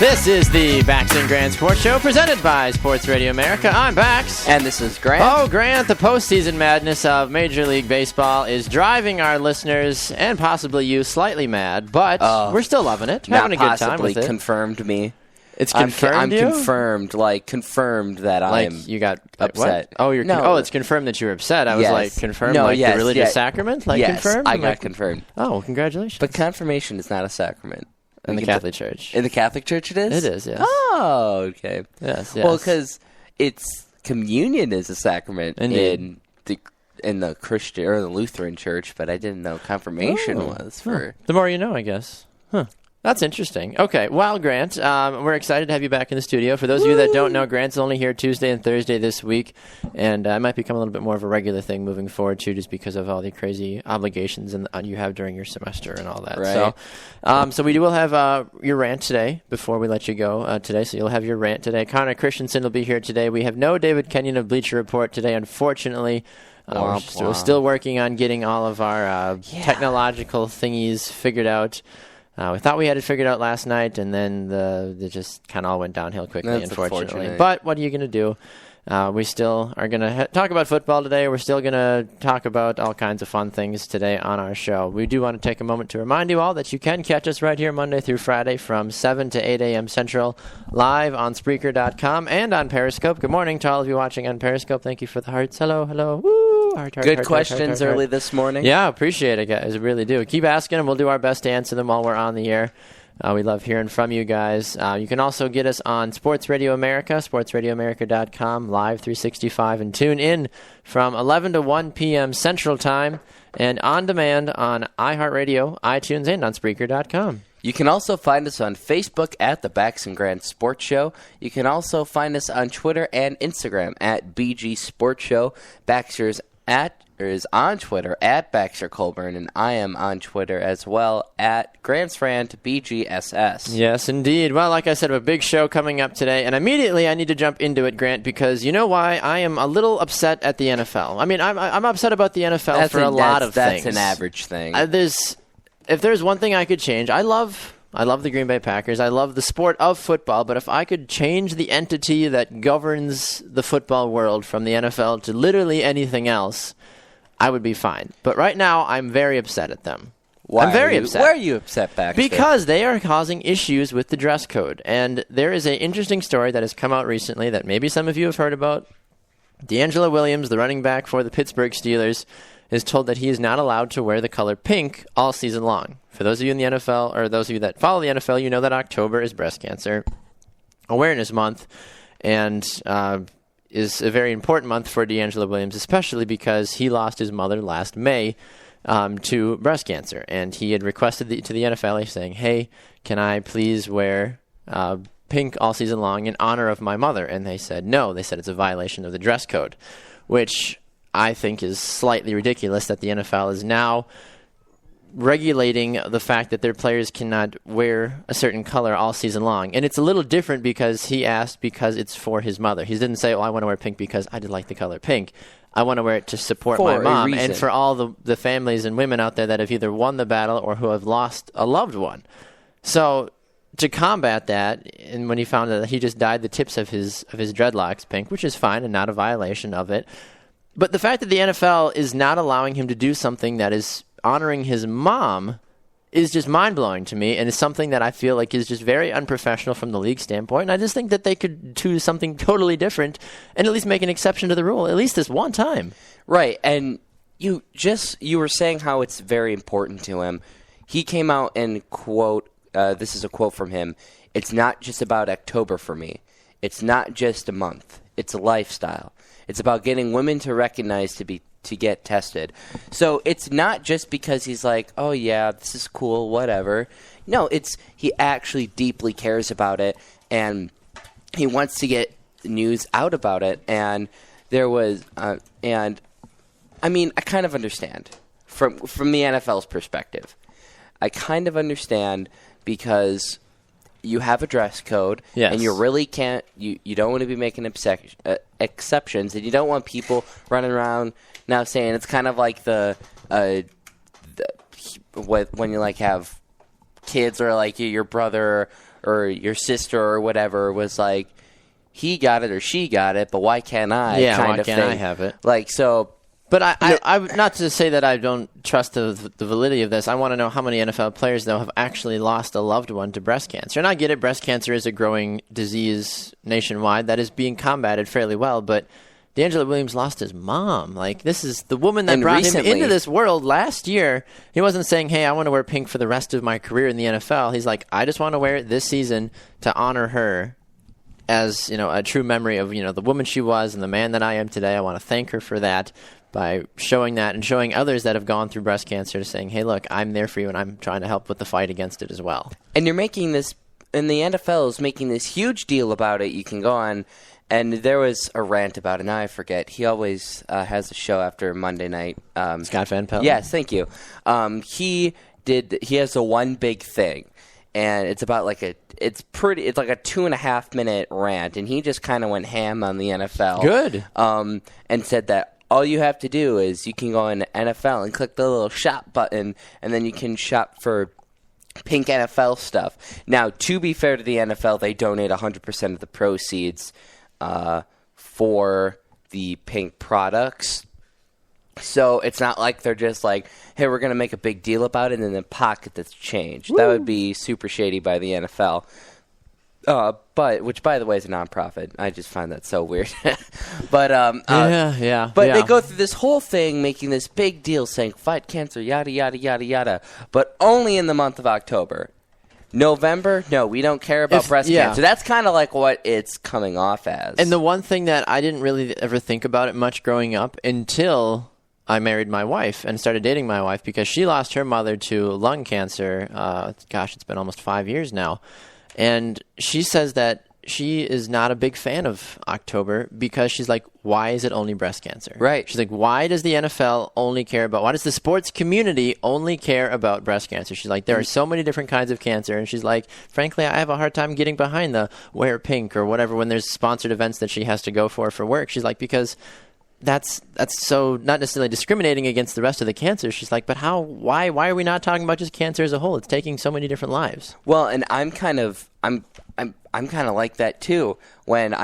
This is the Bax and Grant Sports Show presented by Sports Radio America. I'm Bax. And this is Grant. Oh, Grant, the postseason madness of Major League Baseball is driving our listeners and possibly you slightly mad, but we're still loving it. Having a good time with it. Confirmed me. It's confirmed I'm you? confirmed that I'm you got upset. What? Oh, it's confirmed that you're upset. I was confirmed the religious sacrament? Confirmed? I got confirmed. Oh, well, congratulations. But confirmation is not a sacrament. In the Catholic Church. In the Catholic Church it is? It is, yes. Oh, okay. Yes. Well, because communion is a sacrament in the Christian or the Lutheran Church, but I didn't know confirmation was for... The more you know, I guess. Huh. That's interesting. Okay, well, Grant, we're excited to have you back in the studio. For those of you that don't know, Grant's only here Tuesday and Thursday this week, and it might become a little bit more of a regular thing moving forward, too, just because of all the crazy obligations you have during your semester and all that. Right. So we will have your rant today before we let you go today, so you'll have your rant today. Connor Christensen will be here today. We have no David Kenyon of Bleacher Report today, unfortunately. We're still working on getting all of our technological thingies figured out. We thought we had it figured out last night, and then it just kind of all went downhill quickly, unfortunately. But what are you going to do? We still are going to talk about football today. We're still going to talk about all kinds of fun things today on our show. We do want to take a moment to remind you all that you can catch us right here Monday through Friday from 7 to 8 a.m. Central, live on Spreaker.com and on Periscope. Good morning to all of you watching on Periscope. Thank you for the hearts. Hello, hello. Woo! Good questions early this morning. Yeah, appreciate it, guys. I really do. Keep asking them. We'll do our best to answer them while we're on the air. We love hearing from you guys. You can also get us on Sports Radio America, sportsradioamerica.com, live 365, and tune in from 11 to 1 p.m. Central Time and on demand on iHeartRadio, iTunes, and on Spreaker.com. You can also find us on Facebook at the Bax and Grant Sports Show. You can also find us on Twitter and Instagram at BG Sports Show. Baxter's is on Twitter at Baxter Colburn, and I am on Twitter as well at GrantsRant BGSS. Yes, indeed. Well, like I said, a big show coming up today, and immediately I need to jump into it, Grant, because you know why? I am a little upset at the NFL. I mean, I'm upset about the NFL for a lot of things. That's an average thing. If there's one thing I could change, I love the Green Bay Packers. I love the sport of football, but if I could change the entity that governs the football world from the NFL to literally anything else, I would be fine. But right now, I'm very upset at them. Why I'm very upset. Why are you upset, Baxter? Because they are causing issues with the dress code. And there is an interesting story that has come out recently that maybe some of you have heard about. DeAngelo Williams, the running back for the Pittsburgh Steelers, is told that he is not allowed to wear the color pink all season long. For those of you in the NFL, or those of you that follow the NFL, you know that October is Breast Cancer Awareness Month, and is a very important month for DeAngelo Williams, especially because he lost his mother last May to breast cancer, and he had requested to the NFL saying, hey, can I please wear pink all season long in honor of my mother? And they said no. They said it's a violation of the dress code, which I think is slightly ridiculous that the NFL is now regulating the fact that their players cannot wear a certain color all season long. And it's a little different because he asked because it's for his mother. He didn't say, I want to wear pink because I did like the color pink. I want to wear it to support my mom and for all the families and women out there that have either won the battle or who have lost a loved one. So to combat that, and when he found out that he just dyed the tips of his dreadlocks pink, which is fine and not a violation of it, but the fact that the NFL is not allowing him to do something that is honoring his mom is just mind-blowing to me, and is something that I feel like is just very unprofessional from the league standpoint. And I just think that they could do something totally different and at least make an exception to the rule, at least this one time. Right, and you were saying how it's very important to him. He came out and this is a quote from him, "It's not just about October for me. It's not just a month. It's a lifestyle. It's about getting women to recognize to get tested." So it's not just because he's like, oh yeah, this is cool, whatever. No, he actually deeply cares about it, and he wants to get news out about it. And there was, and I mean, I kind of understand from the NFL's perspective. I kind of understand because you have a dress code, yes, and you really can't. You don't want to be making exceptions, and you don't want people running around now saying it's kind of like when you like have kids or like your brother or your sister or whatever was like, he got it or she got it, but why can't I? Yeah, kind why of can't thing. I have it? Like, so. But I not to say that I don't trust the validity of this. I want to know how many NFL players, though, have actually lost a loved one to breast cancer. And I get it, breast cancer is a growing disease nationwide that is being combated fairly well, but DeAngelo Williams lost his mom. Like, this is the woman that brought him into this world last year. He wasn't saying, hey, I want to wear pink for the rest of my career in the NFL. He's like, I just want to wear it this season to honor her as, a true memory of, the woman she was and the man that I am today. I want to thank her for that by showing that and showing others that have gone through breast cancer, saying, hey, look, I'm there for you and I'm trying to help with the fight against it as well. And you're making this, and the NFL is making this huge deal about it. You can go on, and there was a rant about it. Now I forget. He always has a show after Monday night. Scott Van Pelt? Yes, thank you. He has a one big thing. And it's about like it's like a 2.5 minute rant, and he just kind of went ham on the NFL. Good. And said that all you have to do is you can go in NFL and click the little shop button, and then you can shop for pink NFL stuff. Now, to be fair to the NFL, they donate 100% of the proceeds for the pink products. So it's not like they're just like, hey, we're going to make a big deal about it and then pocket that's changed. Woo. That would be super shady by the NFL. But which, by the way, is a nonprofit. I just find that so weird. But they go through this whole thing, making this big deal, saying fight cancer, yada yada yada yada, but only in the month of October. November, no, we don't care about breast cancer. That's kind of like what it's coming off as. And the one thing that I didn't really ever think about it much growing up until I married my wife and started dating my wife, because she lost her mother to lung cancer. It's been almost 5 years now. And she says that she is not a big fan of October because she's like, why is it only breast cancer? Right. She's like, why does the NFL only care about, why does the sports community only care about breast cancer? She's like, there are so many different kinds of cancer. And she's like, frankly, I have a hard time getting behind the wear pink or whatever when there's sponsored events that she has to go for work. She's like, because that's so not necessarily discriminating against the rest of the cancer. She's like, but why are we not talking about just cancer as a whole? It's taking so many different lives. Well, and I'm kind of like that too. When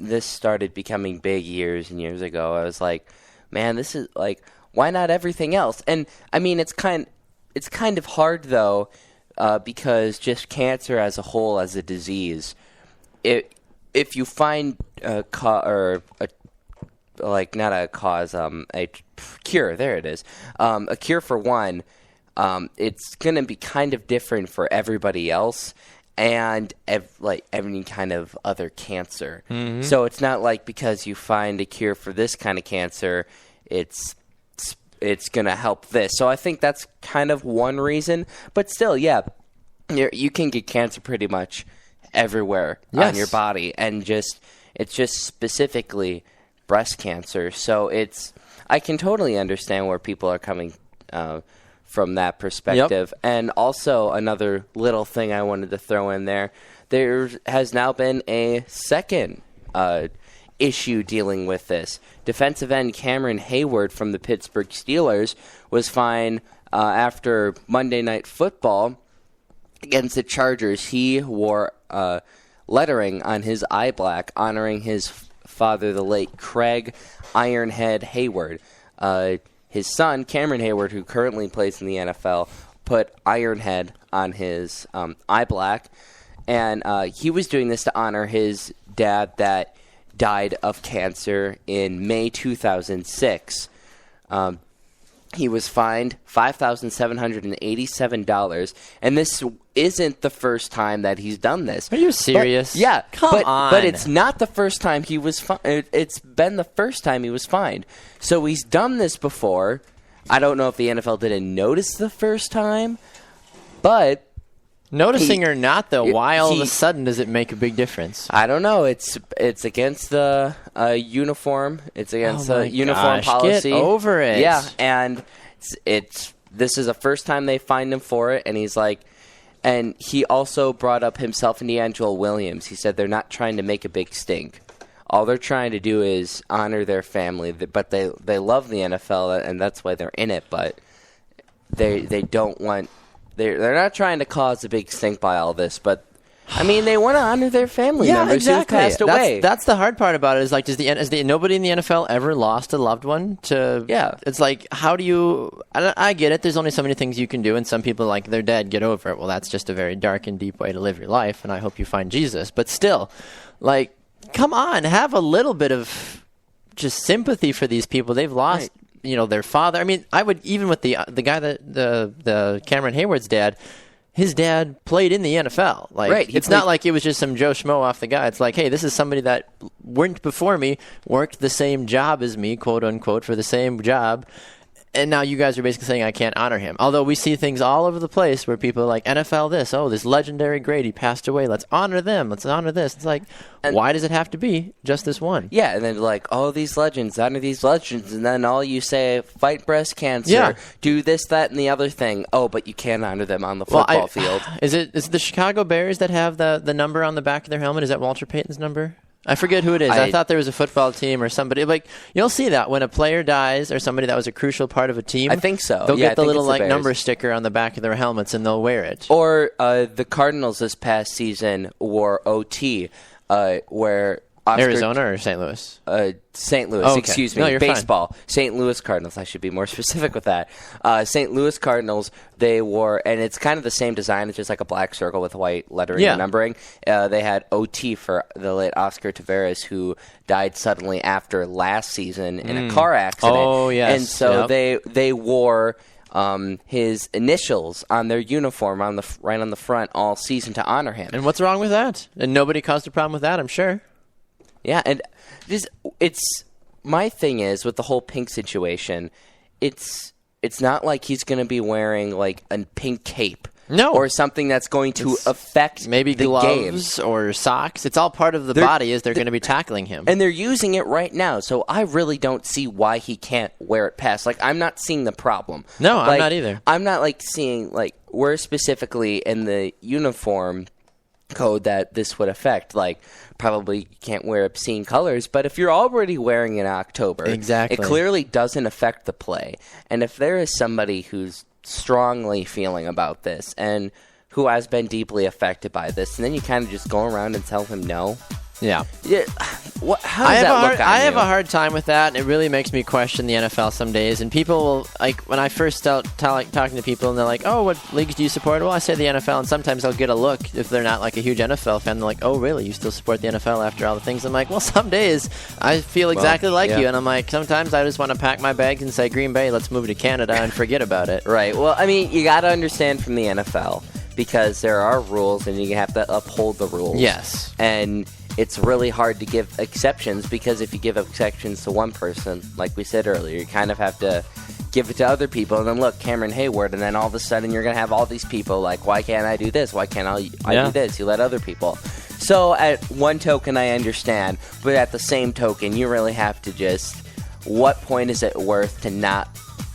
this started becoming big years and years ago, I was like, man, this is like, why not everything else? And I mean, it's kind of hard though, because just cancer as a whole, as a disease, if you find a cure. There it is. A cure for one. It's going to be kind of different for everybody else, and every kind of other cancer. Mm-hmm. So it's not like because you find a cure for this kind of cancer, it's going to help this. So I think that's kind of one reason. But still, yeah, you can get cancer pretty much everywhere on your body, and it's just specifically breast cancer. So I can totally understand where people are coming from that perspective. Yep. And also another little thing I wanted to throw in there has now been a second issue dealing with this. Defensive end Cameron Hayward from the Pittsburgh Steelers was fined after Monday Night Football against the Chargers. He wore lettering on his eye black honoring his father, the late Craig Ironhead Hayward. His son, Cameron Hayward, who currently plays in the NFL, put Ironhead on his eye black. And he was doing this to honor his dad that died of cancer in May 2006. He was fined $5,787, and this isn't the first time that he's done this. Are you serious? Come on. But it's not the first time he was fined. It's been the first time he was fined. So he's done this before. I don't know if the NFL didn't notice the first time, but noticing or not, though, why all of a sudden does it make a big difference? I don't know. It's against the uniform. It's against the uniform policy. Get over it. Yeah, and this is the first time they fined him for it, and he's like, and he also brought up himself and DeAngelo Williams. He said they're not trying to make a big stink. All they're trying to do is honor their family, but they love the NFL, and that's why they're in it. But they don't want. They're not trying to cause a big stink by all this, but I mean, they want to honor their family Yeah, members exactly. who passed away. That's the hard part about it. Is like, has nobody in the NFL ever lost a loved one to? Yeah. It's like, how do you? I get it. There's only so many things you can do, and some people like they're dead. Get over it. Well, that's just a very dark and deep way to live your life, and I hope you find Jesus. But still, like, come on, have a little bit of just sympathy for these people. They've lost, their father. I mean, I would even with the guy that the Cameron Hayward's dad. His dad played in the NFL. Like, right. It's not like it was just some Joe Schmo off the guy. It's like, hey, this is somebody that went before me, worked the same job as me, quote unquote, for the same job. And now you guys are basically saying I can't honor him. Although we see things all over the place where people are like, NFL this legendary great, he passed away. Let's honor them. Let's honor this. It's like, why does it have to be just this one? Yeah, and then like, these legends, honor these legends. And then all you say, fight breast cancer, do this, that, and the other thing. Oh, but you can't honor them on the football field. Is it the Chicago Bears that have the number on the back of their helmet? Is that Walter Payton's number? I forget who it is. I thought there was a football team or somebody. Like, you'll see that when a player dies or somebody that was a crucial part of a team. I think so. They'll get the little number sticker on the back of their helmets and they'll wear it. Or the Cardinals this past season wore OT, where Arizona or St. Louis? St. Louis, okay. Excuse me. No, you're baseball. fine. St. Louis Cardinals. I should be more specific with that. St. Louis Cardinals, they wore, and it's kind of the same design. It's just like a black circle with white lettering and numbering. They had OT for the late Oscar Taveras, who died suddenly after last season in a car accident. Oh, yes. And so they wore his initials on their uniform right on the front all season to honor him. And what's wrong with that? And nobody caused a problem with that, I'm sure. Yeah, and it's my thing is with the whole pink situation, it's not like he's going to be wearing like a pink cape. No. Or something that's going to affect maybe the gloves game. Or socks. It's all part of the body as they're going to be tackling him. And they're using it right now, so I really don't see why he can't wear it past. Like, I'm not seeing the problem. No, I'm not either. I'm not like seeing like where specifically in the uniform code that this would affect. Like, probably you can't wear obscene colors, but if you're already wearing it in October, exactly, it clearly doesn't affect the play. And if there is somebody who's strongly feeling about this and who has been deeply affected by this, and then you kind of just go around and tell him no. Yeah. How does that look on I you? have a hard time with that, and it really makes me question the NFL some days. And people will, like, when I first start talking to people, and they're like, oh, what leagues do you support? Well, I say the NFL, and sometimes I'll get a look if they're not, like, a huge NFL fan. They're like, oh, really? You still support the NFL after all the things? I'm like, well, some days I feel exactly like you. And I'm like, sometimes I just want to pack my bags and say, Green Bay, let's move to Canada and forget about it. Right. Well, I mean, you got to understand from the NFL, because there are rules, and you have to uphold the rules. Yes. And it's really hard to give exceptions, because if you give exceptions to one person, like we said earlier, you kind of have to give it to other people. And then look, Cameron Hayward, and then all of a sudden you're going to have all these people like, why can't I do this? Why can't I do this? You let other people. So at one token, I understand, but at the same token, you really have to just, what point is it worth to not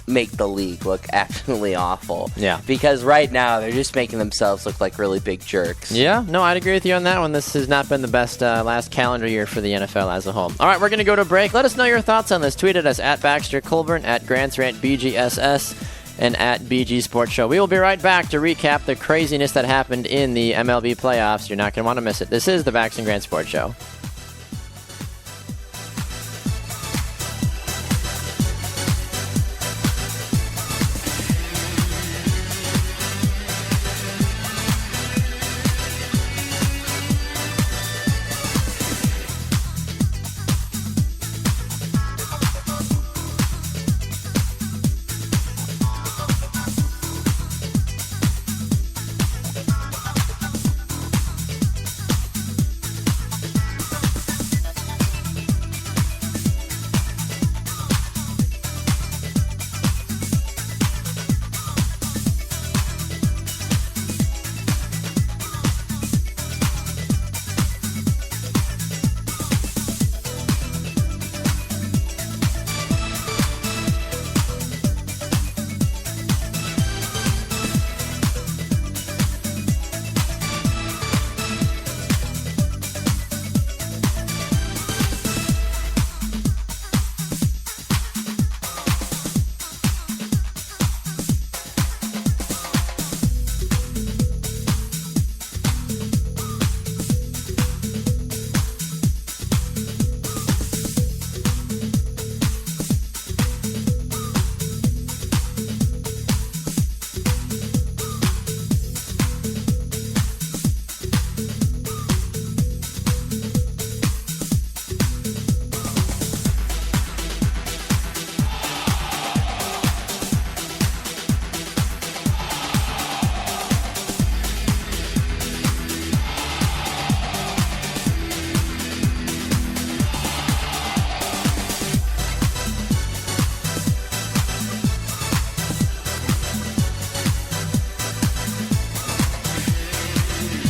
make the league look absolutely awful? Yeah. Because right now, they're just making themselves look like really big jerks. Yeah, no, I'd agree with you on that one. This has not been the best last calendar year for the NFL as a whole. All right, we're going to go to a break. Let us know your thoughts on this. Tweet at us at Baxter Colburn, at Grants Rant BGSS, and at BG Sports Show. We will be right back to recap the craziness that happened in the MLB playoffs. You're not going to want to miss it. This is the Bax and Grant Sports Show.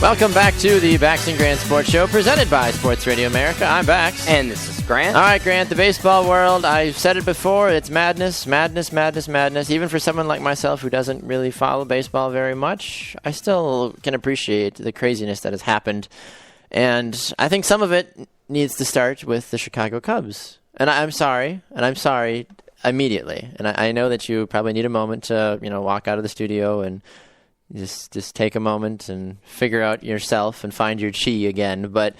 Welcome back to the Bax and Grant Sports Show, presented by Sports Radio America. I'm Bax. And this is Grant. All right, Grant, the baseball world, I've said it before, it's madness, madness, madness, madness. Even for someone like myself who doesn't really follow baseball very much, I still can appreciate the craziness that has happened. And I think some of it needs to start with the Chicago Cubs. And I'm sorry immediately. And I know that you probably need a moment to, walk out of the studio and just take a moment and figure out yourself and find your chi again. But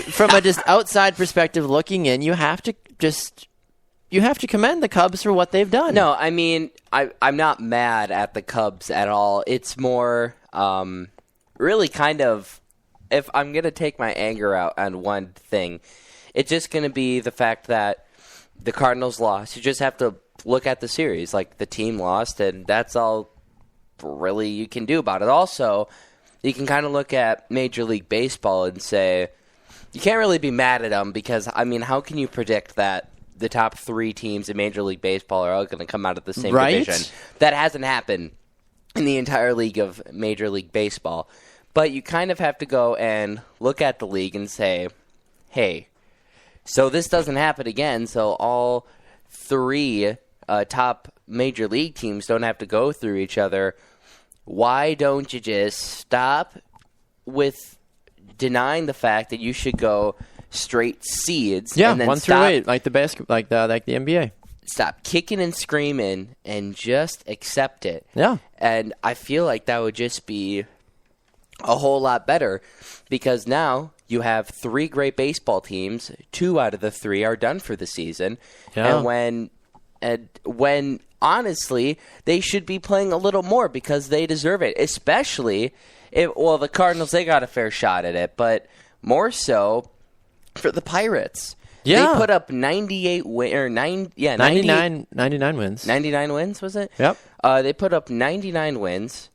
from a just outside perspective looking in, you have to commend the Cubs for what they've done. No, I mean, I'm not mad at the Cubs at all. It's more really kind of, if I'm going to take my anger out on one thing, it's just going to be the fact that the Cardinals lost. You just have to look at the series. Like, the team lost, and that's all really you can do about it. Also, you can kind of look at Major League Baseball and say, you can't really be mad at them because, I mean, how can you predict that the top 3 teams in Major League Baseball are all going to come out of the same division? That hasn't happened in the entire league of Major League Baseball. But you kind of have to go and look at the league and say, hey, so this doesn't happen again, so all 3 top Major League teams don't have to go through each other. Why don't you just stop with denying the fact that you should go straight seeds? Yeah, and then 1 through 8, like the NBA. Stop kicking and screaming and just accept it. Yeah, and I feel like that would just be a whole lot better because now you have 3 great baseball teams. 2 out of the 3 are done for the season. Yeah. And when honestly, they should be playing a little more because they deserve it, especially if, well, the Cardinals, they got a fair shot at it, but more so for the Pirates. Yeah. They put up 99 wins. 99 wins, was it? Yep. They put up 99 wins.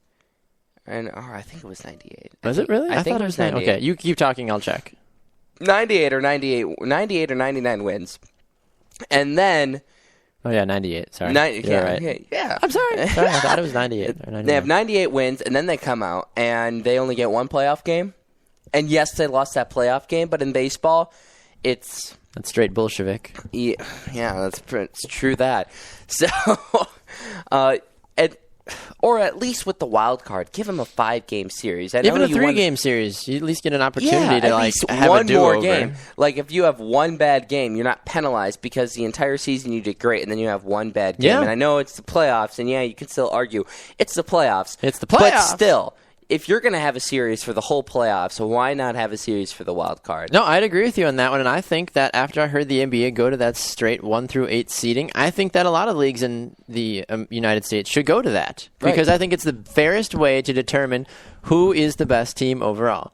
And I think it was 98. Was it really? I think it was 98. Okay, you keep talking, I'll check. 98 or 99 wins. And then... Oh, yeah, 98. Sorry. Yeah. I'm sorry. I thought it was 98 or 99. They have 98 wins, and then they come out, and they only get 1 playoff game. And yes, they lost that playoff game, but in baseball, it's... That's straight Bolshevik. Yeah, it's true that. So, or at least with the wild card, give them a 5-game series. Even a 3-game series, you at least get an opportunity to have one a do-over. More game. Like if you have 1 bad game, you're not penalized because the entire season you did great, and then you have 1 bad game. Yeah. And I know it's the playoffs, and you can still argue it's the playoffs. It's the playoffs, but still. If you're going to have a series for the whole playoffs, why not have a series for the wild card? No, I'd agree with you on that one, and I think that after I heard the NBA go to that straight 1 through 8 seeding, I think that a lot of leagues in the United States should go to that because I think it's the fairest way to determine who is the best team overall.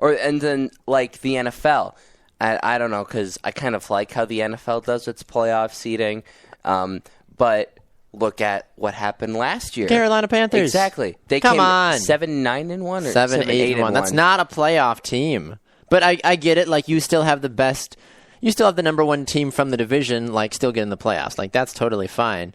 And then like the NFL, I don't know because I kind of like how the NFL does its playoff seeding, but. Look at what happened last year. Carolina Panthers. Exactly. They came came on 7-9-1 or 7-8-1. That's not a playoff team. But I get it. Like you still have the best. You still have the number 1 team from the division. Like still get in the playoffs. Like that's totally fine.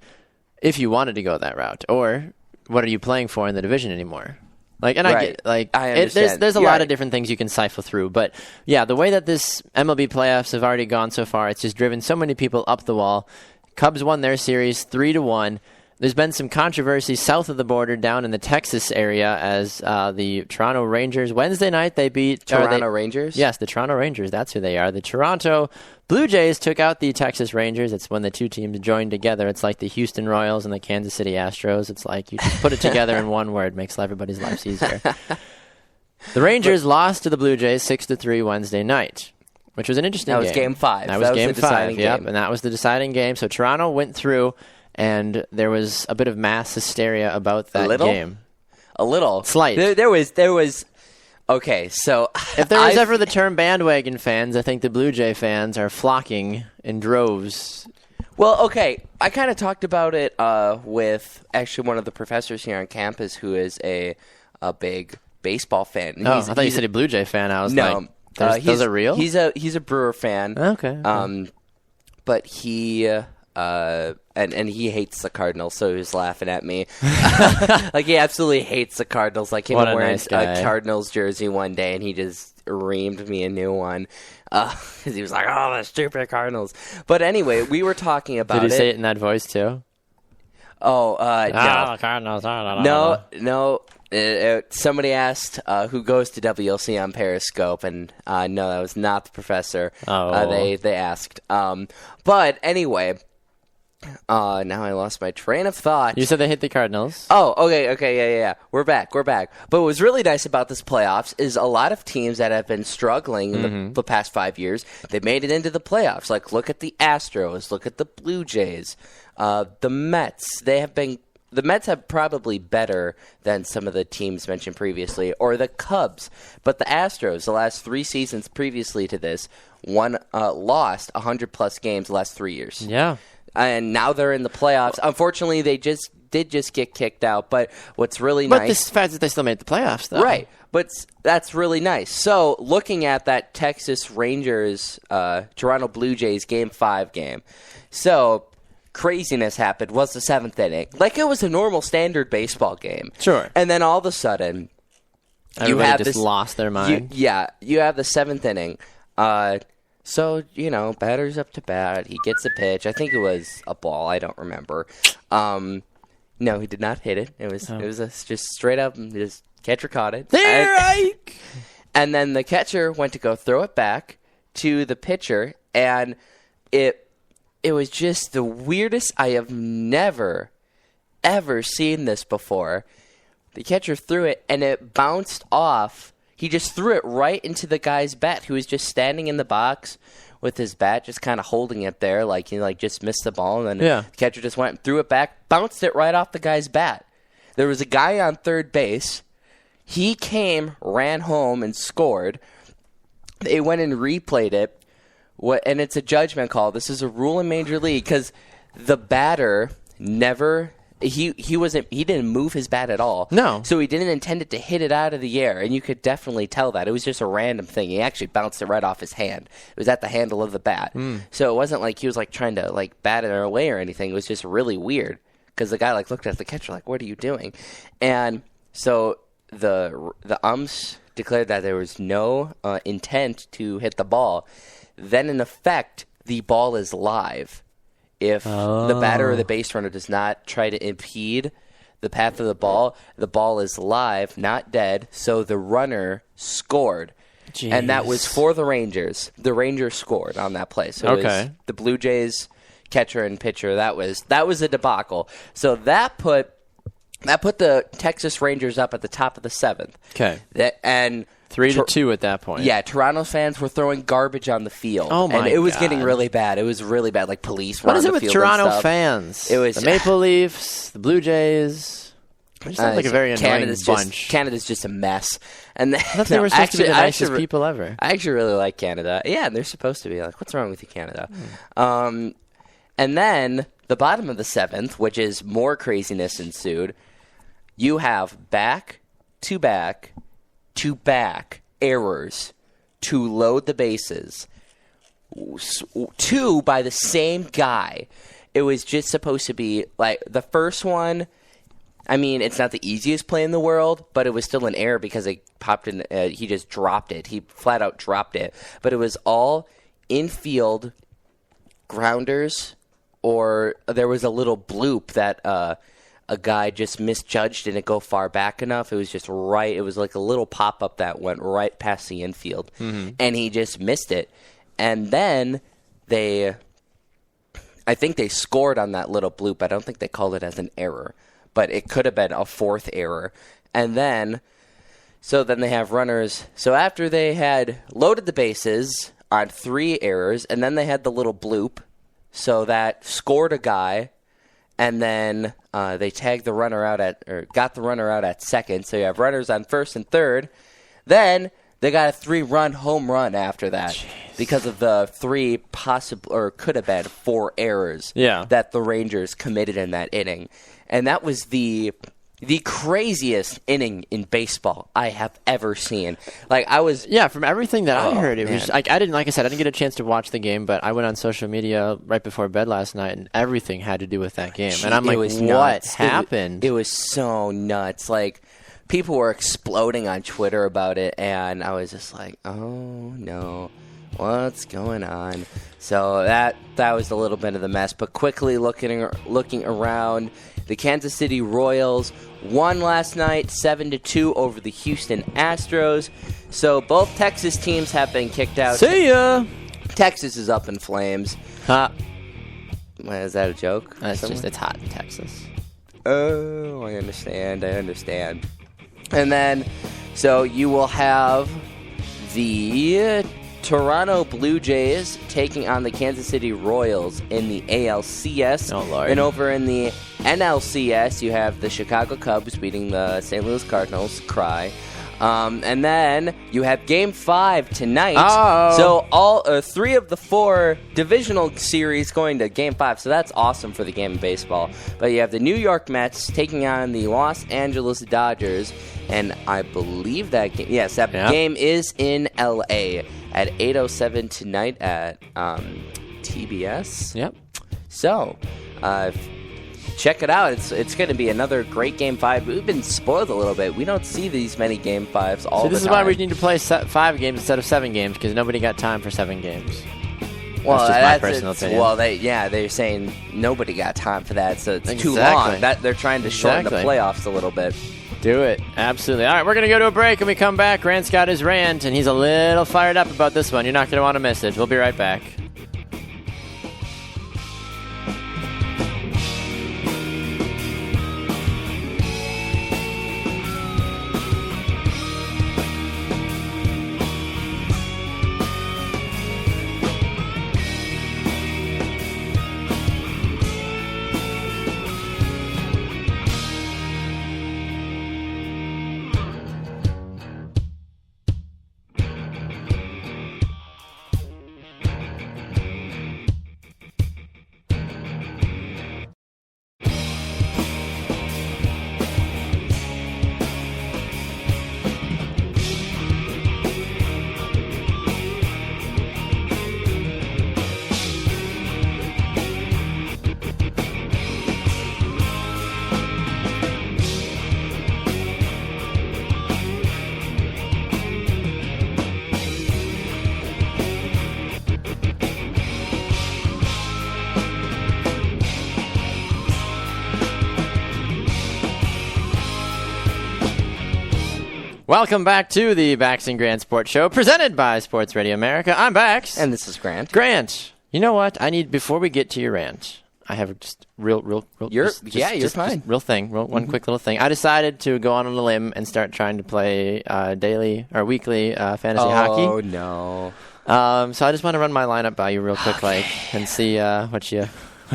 If you wanted to go that route, or what are you playing for in the division anymore? Like, and I get like I understand. There's a lot of different things you can cipher through. But yeah, the way that this MLB playoffs have already gone so far, it's just driven so many people up the wall. Cubs won their series 3-1. There's been some controversy south of the border down in the Texas area as the Toronto Rangers, Wednesday night, they beat... Toronto Rangers? Yes, the Toronto Rangers. That's who they are. The Toronto Blue Jays took out the Texas Rangers. It's when the 2 teams joined together. It's like the Houston Royals and the Kansas City Astros. It's like you just put it together in one word. Makes everybody's lives easier. The Rangers lost to the Blue Jays 6-3 Wednesday night. Which was an interesting game. That was Game 5. That was Game 5, yep. And that was the deciding game. So Toronto went through, and there was a bit of mass hysteria about that game. A little. Slight. There was... Okay, so... If there was ever the term bandwagon fans, I think the Blue Jay fans are flocking in droves. Well, okay, I kind of talked about it with actually one of the professors here on campus who is a big baseball fan. I thought you said a Blue Jay fan. I was like... those are real? He's a Brewer fan. Okay. But he and he hates the Cardinals, so he was laughing at me. Like, he absolutely hates the Cardinals. Like, he was wearing a Cardinals jersey one day, and he just reamed me a new one. Because he was like, oh, the stupid Cardinals. But anyway, we were talking about Did he say it in that voice, too? Oh, no. Cardinals. No. Somebody asked who goes to WLC on Periscope, and no, that was not the professor. They asked. But anyway, now I lost my train of thought. You said they hit the Cardinals. Oh, okay, yeah. We're back. But what was really nice about this playoffs is a lot of teams that have been struggling in the past 5 years, they made it into the playoffs. Like, look at the Astros, look at the Blue Jays, the Mets. The Mets have probably better than some of the teams mentioned previously, or the Cubs. But the Astros, the last 3 seasons previously to this, lost 100-plus games the last 3 years. Yeah. And now they're in the playoffs. Unfortunately, they did get kicked out. But what's really nice... But the fact that they still made the playoffs, though. Right. But that's really nice. So, looking at that Texas Rangers, Toronto Blue Jays Game 5 game. So... craziness happened was the 7th inning. Like, it was a normal standard baseball game. Sure. And then all of a sudden, everybody just lost their mind. You have the 7th inning. So, batter's up to bat. He gets a pitch. I think it was a ball. I don't remember. No, he did not hit it. It was just straight up, just catcher caught it. And then the catcher went to go throw it back to the pitcher, and it was just the weirdest. I have never, ever seen this before. The catcher threw it, and it bounced off. He just threw it right into the guy's bat, who was just standing in the box with his bat, just kind of holding it there, like he just missed the ball. And then the catcher just went and threw it back, bounced it right off the guy's bat. There was a guy on third base. He came, ran home, and scored. They went and replayed it. And it's a judgment call. This is a rule in Major League because the batter never he didn't move his bat at all. No. So he didn't intend it to hit it out of the air, and you could definitely tell that. It was just a random thing. He actually bounced it right off his hand. It was at the handle of the bat. So it wasn't like he was trying to bat it away or anything. It was just really weird because the guy looked at the catcher like, "What are you doing?" And so the umps declared that there was no intent to hit the ball. Then, in effect, the ball is live. If the batter or the base runner does not try to impede the path of the ball is live, not dead, so the runner scored. Jeez. And that was for the Rangers. The Rangers scored on that play. So it was the Blue Jays catcher and pitcher. That was a debacle. So that put the Texas Rangers up at the top of the 7th. Okay. And 3-2 at that point. Yeah, Toronto fans were throwing garbage on the field. Oh my And it was God. getting really bad. It was really bad. Like, police were on the field. What is it with Toronto fans? It was the Maple Leafs, the Blue Jays. It just sounds like a very annoying bunch. Canada's just a mess. And I thought they were supposed to be the nicest people ever. I actually really like Canada. Yeah, they're supposed to be. Like, what's wrong with you, Canada? And then the bottom of the 7th, which is more craziness ensued, you have back-to-back errors to load the bases. 2 by the same guy. It was just supposed to be the first one. I mean, it's not the easiest play in the world, but it was still an error because it popped in. He just dropped it. He flat out dropped it. But it was all infield grounders, or there was a little bloop that a guy just misjudged and it go far back enough. It was just right. It was like a little pop-up that went right past the infield. And he just missed it. And then I think they scored on that little bloop. I don't think they called it as an error, but it could have been a 4th error. And then they have runners. So after they had loaded the bases on 3 errors, and then they had the little bloop, so that scored a guy. And then they tagged the runner out got the runner out at second. So you have runners on first and third. Then they got a 3-run home run after that because of the 3 possible or could have been 4 errors that the Rangers committed in that inning. And that was the the craziest inning in baseball I have ever seen. Like, I was... Yeah, from everything that I heard, it was man. like I didn't get a chance to watch the game, but I went on social media right before bed last night, and everything had to do with that game. And I'm It like, was what nuts. happened? It was so nuts. Like, people were exploding on Twitter about it, and I was just like, oh, no. What's going on? So that was a little bit of the mess. But quickly looking around, the Kansas City Royals won last night 7-2 over the Houston Astros. So both Texas teams have been kicked out. See ya! Texas is up in flames. Huh. Is that a joke? It's hot in Texas. Oh, I understand. And then, so you will have the Toronto Blue Jays taking on the Kansas City Royals in the ALCS. Oh, Lord. And over in the NLCS, you have the Chicago Cubs beating the St. Louis Cardinals. Cry. And then you have Game 5 tonight. Uh-oh. So all 3 of the 4 divisional series going to Game 5. So that's awesome for the game of baseball. But you have the New York Mets taking on the Los Angeles Dodgers. And I believe that game, game is in L.A. at 8:07 tonight at TBS. Yep. So, check it out. It's going to be another great Game 5. We've been spoiled a little bit. We don't see these many Game 5s all the time. So this is why we need to play 5 games instead of 7 games, because nobody got time for 7 games. Well, that's just my personal opinion. Well, they're saying nobody got time for that, so it's too Exactly. long. They're trying to shorten the playoffs a little bit. Do it. Absolutely. All right, we're going to go to a break. When we come back, Grant's got his rant, and he's a little fired up about this one. You're not going to want to miss it. We'll be right back. Welcome back to the Bax and Grant Sports Show, presented by Sports Radio America. I'm Bax. And this is Grant. Grant, you know what? Before we get to your rant, I have just real You're just fine. Just real thing, one quick little thing. I decided to go on a limb and start trying to play daily or weekly fantasy hockey. Oh, no. So I just want to run my lineup by you real quick, and see what you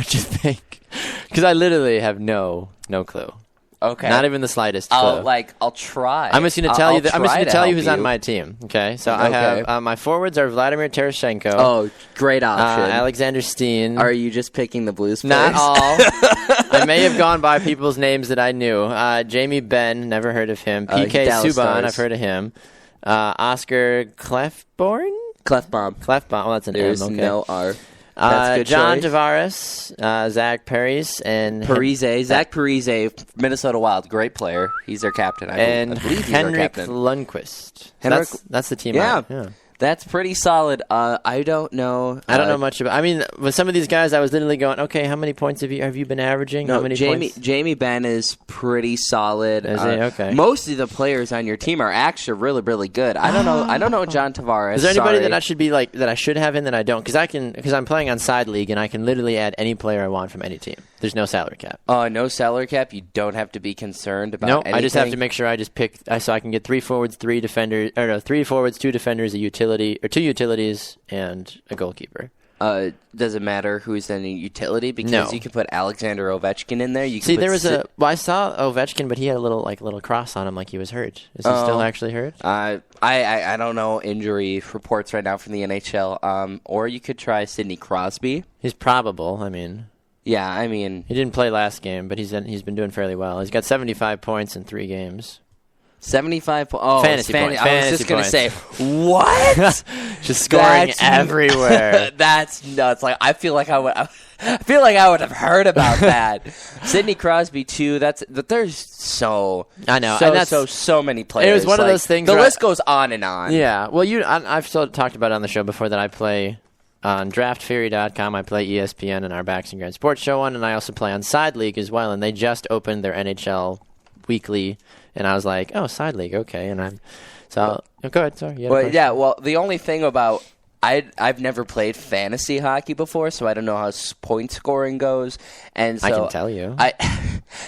think, because I literally have no clue. Okay. Not even the slightest clue. I'll try. I'm just going to tell you. I'm just going to tell you who's on you. my team. Okay. So I have my forwards are Vladimir Tereshchenko. Oh, great option. Alexander Steen. Are you just picking the Blues players? Not all. I may have gone by people's names that I knew. Jamie Benn, never heard of him. PK Dallas Subban, Stars. I've heard of him. Oscar Clefbaum. Clefbaum. Well, that's an There's M. Okay. no R. That's a good John choice. Tavares, Zach Parise, and Zach Parise, Minnesota Wild, great player. He's their captain. I believe he's their Henrik captain. Lundqvist. Henrik- That's the team. Yeah. That's pretty solid. I don't know. I don't know much about. I mean, with some of these guys, I was literally going, okay, how many points have you been averaging? No, how many points? Jamie Benn is pretty solid. Is he? Okay. Most of the players on your team are actually really, really good. I don't know John Tavares. Is there anybody Sorry. that I should be like that I should have in that I don't? Because I'm playing on side league and I can literally add any player I want from any team. There's no salary cap. No salary cap. You don't have to be concerned about. No, anything. I just have to make sure I just pick so I can get 3 forwards, 3 defenders, or no, 3 forwards, 2 defenders, a utility, or 2 utilities, and a goalkeeper. Does it matter who's in a utility? Because No. you can put Alexander Ovechkin in there. You can See, put there was I saw Ovechkin, but he had a little cross on him, like he was hurt. Is he still actually hurt? I don't know injury reports right now from the NHL. Or you could try Sidney Crosby. He's probable. I mean, Yeah, I mean, He didn't play last game, but he's been doing fairly well. He's got 75 points in 3 games. 75 points. Oh, Fantasy points. I was just going to say, what? Just scoring everywhere. That's nuts. Like, I feel like I would have heard about that. Sidney Crosby too. There's so I know. so, And that's, so many players. It was one of those things. The list goes on and on. Yeah. Well, I've still talked about it on the show before that I play on DraftFury.com. I play ESPN and our Backs and Grand Sports Show one, and I also play on Side League as well. And they just opened their NHL weekly, and I was like, oh, Side League, okay. And I'm so go ahead. Sorry. Well, the only thing about I've never played fantasy hockey before, so I don't know how point scoring goes. And so I can tell you.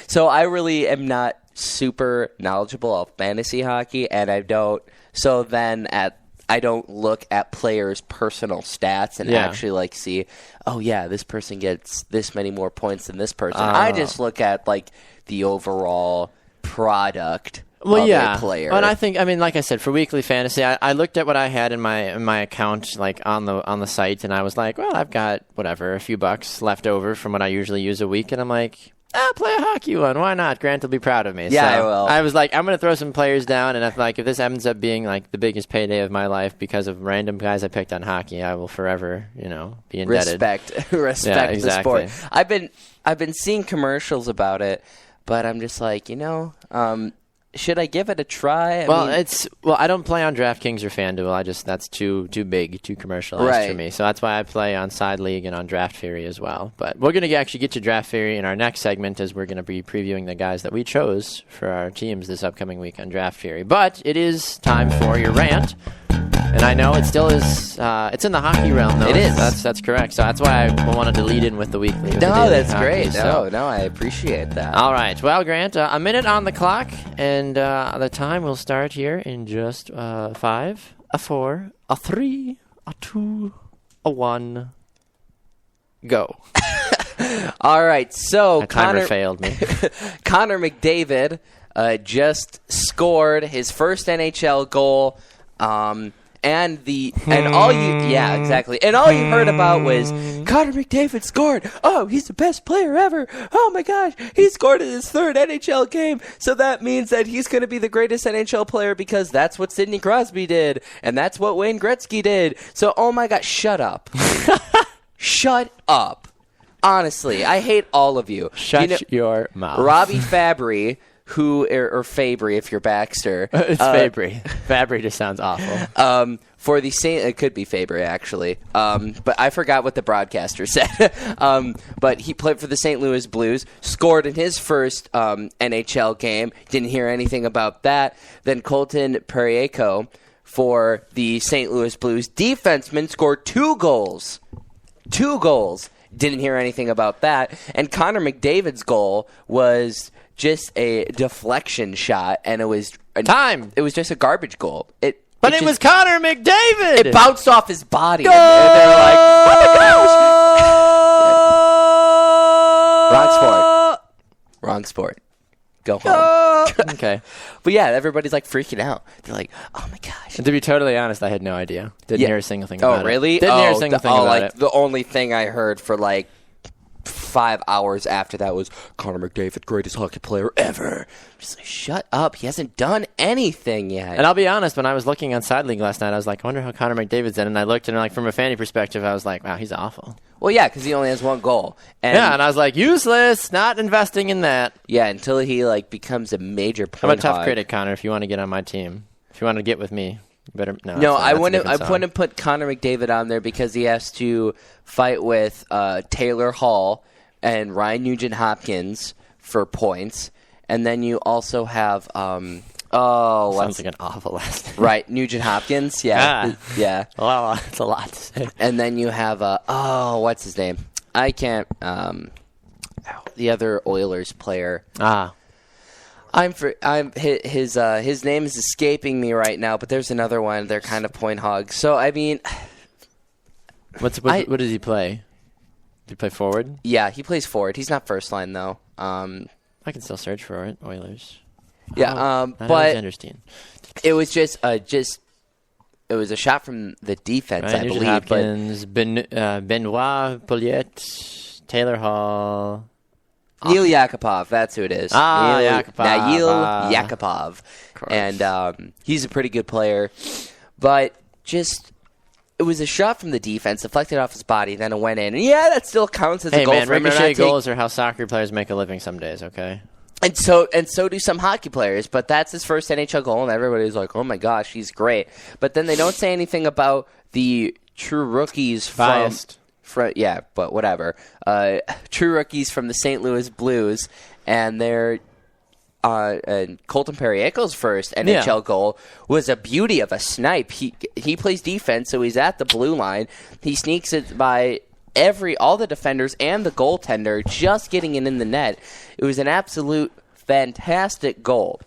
So I really am not super knowledgeable of fantasy hockey, and I don't. So then I don't look at players' personal stats and actually like see, oh yeah, this person gets this many more points than this person. I just look at like the overall product. Of a player. And I think, like I said, for weekly fantasy, I looked at what I had in my account, like on the site, and I was like, well, I've got a few bucks left over from what I usually use a week, and I'm like, play a hockey one. Why not? Grant will be proud of me. Yeah, so I will. I was like, I'm going to throw some players down, and if this ends up being like the biggest payday of my life because of random guys I picked on hockey, I will forever, be indebted. Respect exactly. the sport. I've been seeing commercials about it, but I'm just like, should I give it a try? I don't play on DraftKings or FanDuel. That's too big, too commercialized for me. So that's why I play on Side League and on Draft Fury as well. But we're going to actually get to Draft Fury in our next segment, as we're going to be previewing the guys that we chose for our teams this upcoming week on Draft Fury. But it is time for your rant. And I know it still is. It's in the hockey realm, though. It is. That's correct. So that's why I wanted to lead in with the weekly. That's great. No, I appreciate that. All right. Well, Grant, a minute on the clock, and the time will start here in just 5, a 4, a 3, a 2, a 1, go. All right. So the timer failed me. Connor McDavid just scored his first NHL goal. And all you heard about was Connor McDavid scored. Oh, he's the best player ever. Oh my gosh, he scored in his 3rd NHL game. So that means that he's going to be the greatest NHL player because that's what Sidney Crosby did, and that's what Wayne Gretzky did. So, oh my gosh, shut up. Shut up. Honestly, I hate all of you. Shut your mouth. Robbie Fabry, or Fabry if you're Baxter. It's Fabry. Fabry just sounds awful. For the Saint, it could be Fabry actually. But I forgot what the broadcaster said. But he played for the St. Louis Blues, scored in his first NHL game. Didn't hear anything about that. Then Colton Parayko for the St. Louis Blues defenseman scored 2 goals. 2 goals. Didn't hear anything about that. And Connor McDavid's goal was just a deflection shot, and it was time. It was just a garbage goal. It was Connor McDavid. It bounced off his body, and they were like, "Oh my gosh!" Wrong sport. Go home. Okay. But yeah, everybody's like freaking out. They're like, "Oh my gosh!" And to be totally honest, I had no idea. Didn't hear a single thing about it. Oh really? Didn't hear a single thing about it. The only thing I heard for like 5 hours after that was Connor McDavid, greatest hockey player ever. Just like, shut up. He hasn't done anything yet. And I'll be honest, when I was looking on Side League last night, I was like, I wonder how Connor McDavid's in. And I looked, and like from a fantasy perspective, I was like, wow, he's awful. Well, yeah, because he only has 1 goal. And I was like, useless, not investing in that. Yeah, until he like becomes a major point I'm a tough critic, Connor, if you want to get on my team. If you want to get with me. Better no. I wouldn't put Connor McDavid on there because he has to fight with Taylor Hall and Ryan Nugent-Hopkins for points, and then you also have sounds like an awful last name. Right, Nugent-Hopkins, yeah. Well, that's a lot to say. And then you have what's his name? I can't. The other Oilers player. His name is escaping me right now, but there's another one. They're kind of point hogs. So I mean, what does he play? Did he play forward? Yeah, he plays forward. He's not first line though. I can still search for it. Oilers. Yeah, but interesting. It was just it was a shot from the defense, I believe. Hopkins, Benoit Pouliot, Taylor Hall. Neil Yakupov, that's who it is. Yakupov. Nail Yakupov. And he's a pretty good player. But just, it was a shot from the defense, deflected off his body, then it went in. And yeah, that still counts as a goal for him. Ricochet goals are how soccer players make a living some days, okay? And so do some hockey players, but that's his first NHL goal, and everybody's like, oh my gosh, he's great. But then they don't say anything about the true rookies Biased. Yeah, but whatever. True rookies from the St. Louis Blues, and their and Colton Parayko's first NHL goal was a beauty of a snipe. He plays defense, so he's at the blue line. He sneaks it by all the defenders and the goaltender, just getting it in the net. It was an absolute fantastic goal.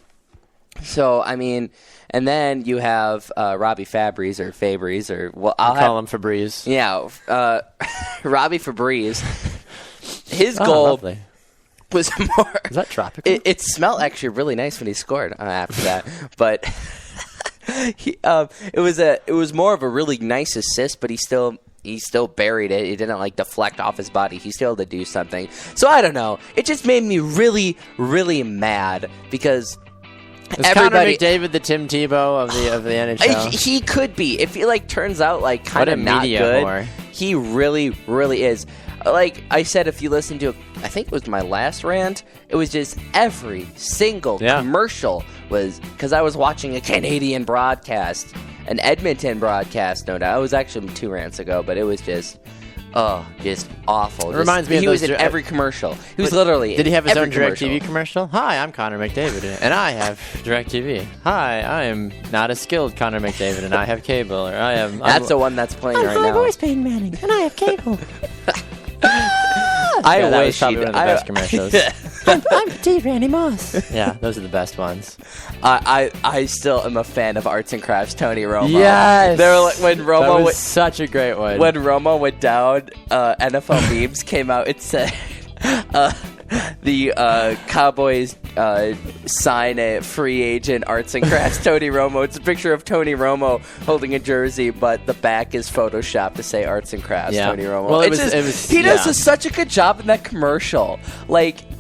So, I mean, and then you have Robbie Fabries, or I'll call him Fabrice. Yeah, Robbie Fabrice. His goal lovely. Was more. Is that tropical? It smelled actually really nice when he scored after that, but it was more of a really nice assist. But he still buried it. It didn't deflect off his body. He still had to do something. So I don't know. It just made me really, really mad because. Is Connor McDavid the Tim Tebow of the NHL? He could be. If he turns out kind of not good, whore. He really, really is. Like I said, if you listen to, I think it was my last rant, it was just every single commercial was, because I was watching a Canadian broadcast, an Edmonton broadcast, no doubt. It was actually 2 rants ago, but it was just awful. It reminds me of he was in every commercial. He was literally. Did he have his own commercial. DirecTV commercial? Hi, I'm Connor McDavid, and I have DirecTV. Hi, I am not a skilled Connor McDavid, and I have cable. Or That's the one that's playing right now. I'm voice Peyton Manning, and I have cable. I that wish was probably one of the best commercials. I'm petite Randy Moss. Yeah, those are the best ones. I still am a fan of Arts and Crafts Tony Romo. Yes, they were when Romo that was such a great one. When Romo went down, NFL memes came out. It said the Cowboys sign a free agent Arts and Crafts Tony Romo. It's a picture of Tony Romo holding a jersey, but the back is photoshopped to say Arts and Crafts Tony Romo. Well, he does such a good job in that commercial.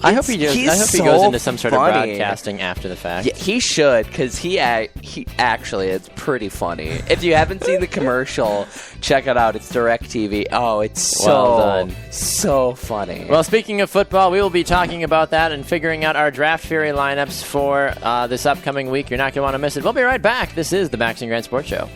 I hope he does. I hope he goes into some sort of broadcasting after the fact. Yeah, he should, because he actually it's pretty funny. If you haven't seen the commercial, check it out. It's DirecTV. Oh, it's so funny. Well, speaking of football, we will be talking about that and figuring out our Draft Fury lineups for this upcoming week. You're not going to want to miss it. We'll be right back. This is the Bax and Grant Sports Show.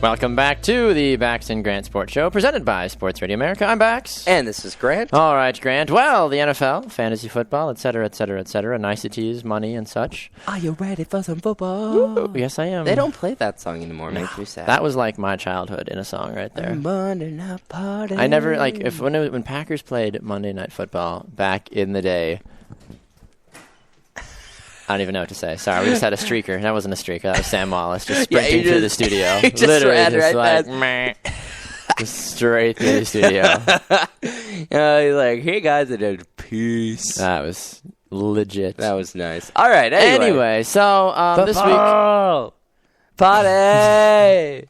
Welcome back to the Bax and Grant Sports Show, presented by Sports Radio America. I'm Bax. And this is Grant. All right, Grant. Well, the NFL, fantasy football, etc., niceties, money, and such. Are you ready for some football? Woo, yes, I am. They don't play that song anymore. Makes me sad. That was like my childhood in a song right there. Monday Night Party. I never, when Packers played Monday Night Football back in the day, I don't even know what to say. Sorry, we just had a streaker. That wasn't a streaker. That was Sam Wallace just sprinting through the studio. Literally, just straight through the studio. He's like, hey guys, I did peace. That was legit. That was nice. All right, anyway so this week... Party!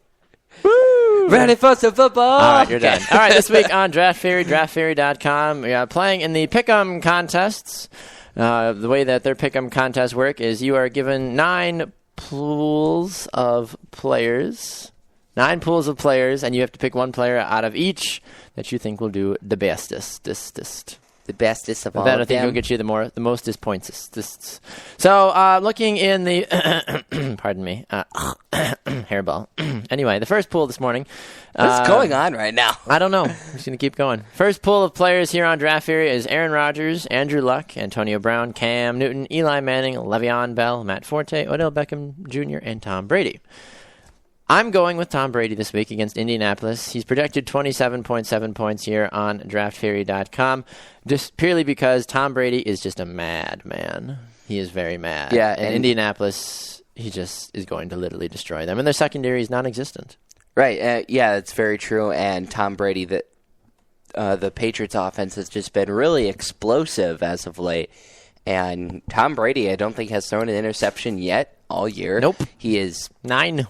Woo! Ready for some football. All right, you're done. All right, this week on Draft Theory, drafttheory.com, we are playing in the Pick'em contests. The way that their Pick'em contests work is you are given 9 pools of players. 9 pools of players, and you have to pick one player out of each that you think will do the bestest. The bestest of all That I of think them. will get you the mostest points. So, looking in the, pardon me, hairball. Anyway, the first pool this morning. What's going on right now? I don't know. I'm just going to keep going. First pool of players here on Draft Theory is Aaron Rodgers, Andrew Luck, Antonio Brown, Cam Newton, Eli Manning, Le'Veon Bell, Matt Forte, Odell Beckham Jr., and Tom Brady. I'm going with Tom Brady this week against Indianapolis. He's projected 27.7 points here on DraftTheory.com, just purely because Tom Brady is just a mad man. He is very mad. Yeah, and and Indianapolis, he just is going to literally destroy them. And their secondary is non-existent. Right. Yeah, that's very true. And Tom Brady, the Patriots offense has just been really explosive as of late. And Tom Brady, I don't think has thrown an interception yet all year. Nope. He is 9.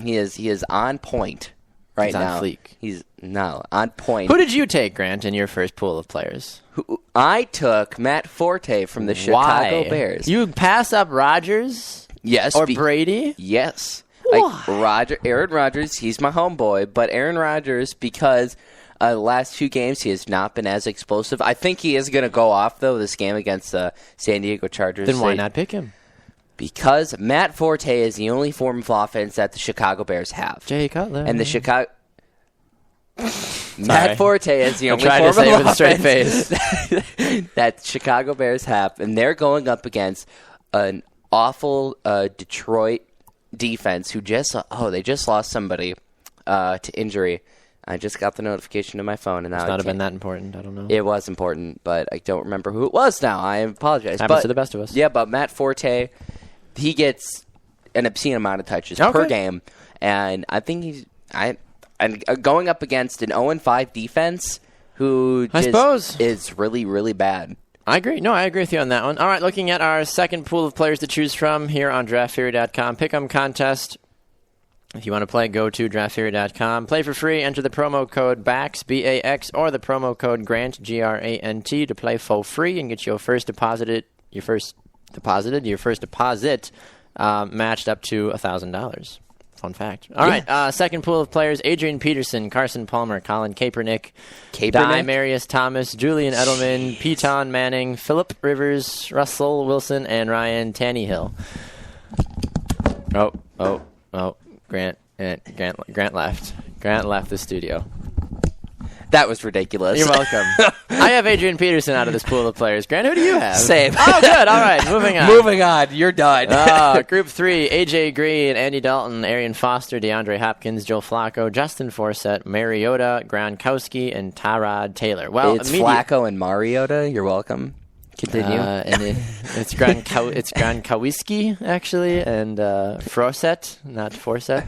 He is on point right He's on now. fleek. He's on point. Who did you take, Grant, in your first pool of players? I took Matt Forte from the Chicago Bears. You pass up Rodgers Yes. or Brady? Yes. Why? Aaron Rodgers, he's my homeboy, but Aaron Rodgers, because the last 2 games he has not been as explosive. I think he is going to go off, though, this game against the San Diego Chargers. Then why not pick him? Because Matt Forte is the only form of offense that the Chicago Bears have. Jay Cutler. And the Chicago... Matt Forte is the only tried form to say it of with a straight offense that Chicago Bears have. And they're going up against an awful Detroit defense who just lost somebody to injury. I just got the notification to my phone, and now It's not have been that important. I don't know. It was important, but I don't remember who it was now. I apologize. Happens to the best of us. Yeah, but Matt Forte, he gets an obscene amount of touches per game, and I think and going up against an 0-5 defense who is really, really bad. I agree. No, I agree with you on that one. All right, looking at our second pool of players to choose from here on DraftTheory.com. Pick'em contest. If you want to play, go to DraftTheory.com. Play for free. Enter the promo code BAX, B-A-X, or the promo code GRANT, G-R-A-N-T, to play for free and get your first deposit matched up to $1,000. Fun fact. All right, second pool of players: Adrian Peterson, Carson Palmer, Colin Kaepernick, Marius Thomas, Julian Edelman, Peyton Manning, Phillip Rivers, Russell Wilson, and Ryan Tannehill. Oh. Grant left. Grant left the studio. That was ridiculous. You're welcome. I have Adrian Peterson out of this pool of players. Grant, who do you have? Same. Oh, good. All right, moving on. Moving on. You're done. Group 3, A.J. Green, Andy Dalton, Arian Foster, DeAndre Hopkins, Joe Flacco, Justin Forsett, Mariota, Gronkowski, and Tyrod Taylor. Well, it's Flacco and Mariota. You're welcome. Continue. And it's Gronkowski, actually, and Forsett, not Forsett.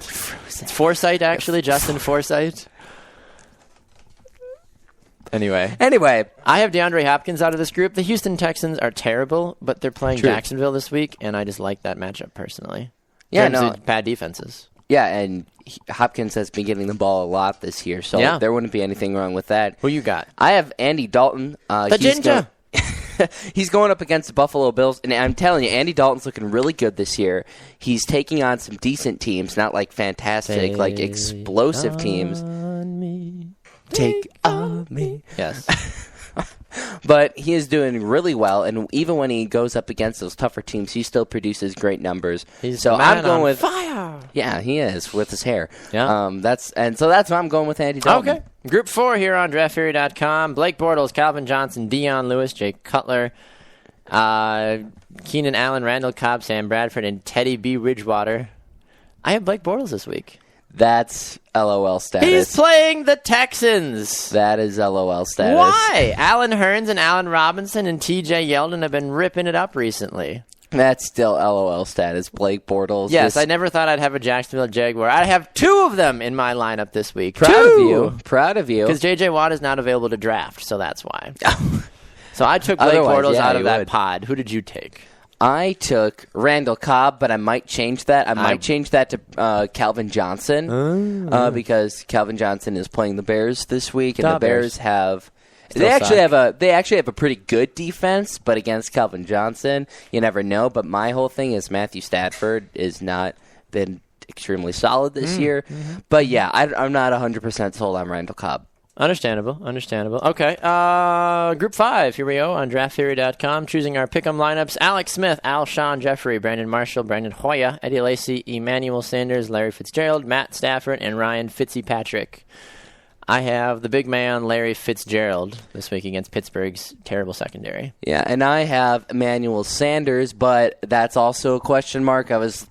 It's Forsythe, actually, Justin Forsythe. Anyway, I have DeAndre Hopkins out of this group. The Houston Texans are terrible, but they're playing Jacksonville this week, and I just like that matchup personally. Yeah, no. Bad defenses. Yeah, and Hopkins has been getting the ball a lot this year, so there wouldn't be anything wrong with that. Who you got? I have Andy Dalton. The Ginger. He's going up against the Buffalo Bills, and I'm telling you, Andy Dalton's looking really good this year. He's taking on some decent teams, not like fantastic, like explosive teams. Take on me. Yes. But he is doing really well, and even when he goes up against those tougher teams, he still produces great numbers. I'm going with fire. Yeah, he is with his hair. Yeah. That's why I'm going with Andy Dalton. Okay. Group 4 here on DraftTheory.com. Blake Bortles, Calvin Johnson, Dion Lewis, Jay Cutler, Keenan Allen, Randall Cobb, Sam Bradford, and Teddy B. Bridgewater. I have Blake Bortles this week. That's LOL status. He's playing the Texans. That is LOL status. Why? Alan Hearns and Allen Robinson and TJ Yeldon have been ripping it up recently. That's still LOL status. Blake Bortles. Yes, I never thought I'd have a Jacksonville Jaguar. I have 2 of them in my lineup this week. Proud of you. Because J.J. Watt is not available to draft, so that's why. So I took Blake Bortles out of that pod. Who did you take? I took Randall Cobb, but I might change that. I might change that to Calvin Johnson because Calvin Johnson is playing the Bears this week, and the Bears have. They actually have a pretty good defense, but against Calvin Johnson, you never know. But my whole thing is Matthew Stafford has not been extremely solid this year. Mm-hmm. But yeah, I'm not 100% sold on Randall Cobb. Understandable. Okay. Group 5, here we go on drafttheory.com. Choosing our pick'em lineups. Alex Smith, Alshon Jeffrey, Brandon Marshall, Brandon Hoya, Eddie Lacy, Emmanuel Sanders, Larry Fitzgerald, Matt Stafford, and Ryan Fitzpatrick. I have the big man, Larry Fitzgerald, this week against Pittsburgh's terrible secondary. Yeah, and I have Emmanuel Sanders, but that's also a question mark. I was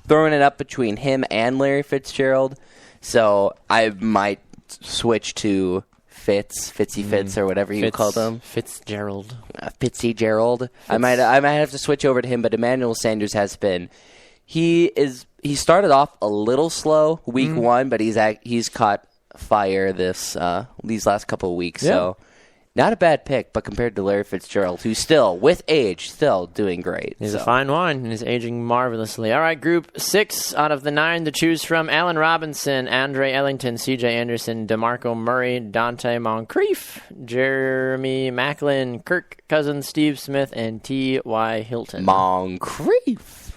throwing it up between him and Larry Fitzgerald, so I might switch to Fitz, or whatever you call him. Fitzgerald. Fitzgerald. I might have to switch over to him, but Emmanuel Sanders has been. He started off a little slow week 1, but he's caught fire these last couple of weeks. Yeah. So not a bad pick, but compared to Larry Fitzgerald, who's still, with age, still doing great. He's a fine wine and is aging marvelously. All right, Group 6 out of the 9 to choose from. Allen Robinson, Andre Ellington, C.J. Anderson, DeMarco Murray, Dante Moncrief, Jeremy Maclin, Kirk Cousins, Steve Smith, and T.Y. Hilton. Moncrief.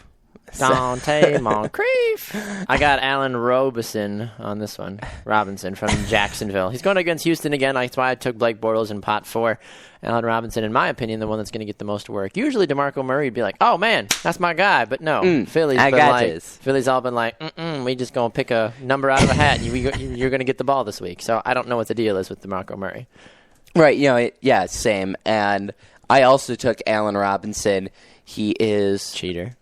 Dante Moncrief. I got Allen Robinson on this one. Robinson from Jacksonville. He's going against Houston again. That's why I took Blake Bortles in pot 4. Allen Robinson, in my opinion, the one that's going to get the most work. Usually DeMarco Murray would be like, oh, man, that's my guy. But no, Philly's all been like, we just going to pick a number out of a hat, and you're going to get the ball this week. So I don't know what the deal is with DeMarco Murray. Right, same. And I also took Allen Robinson. He is... Cheater.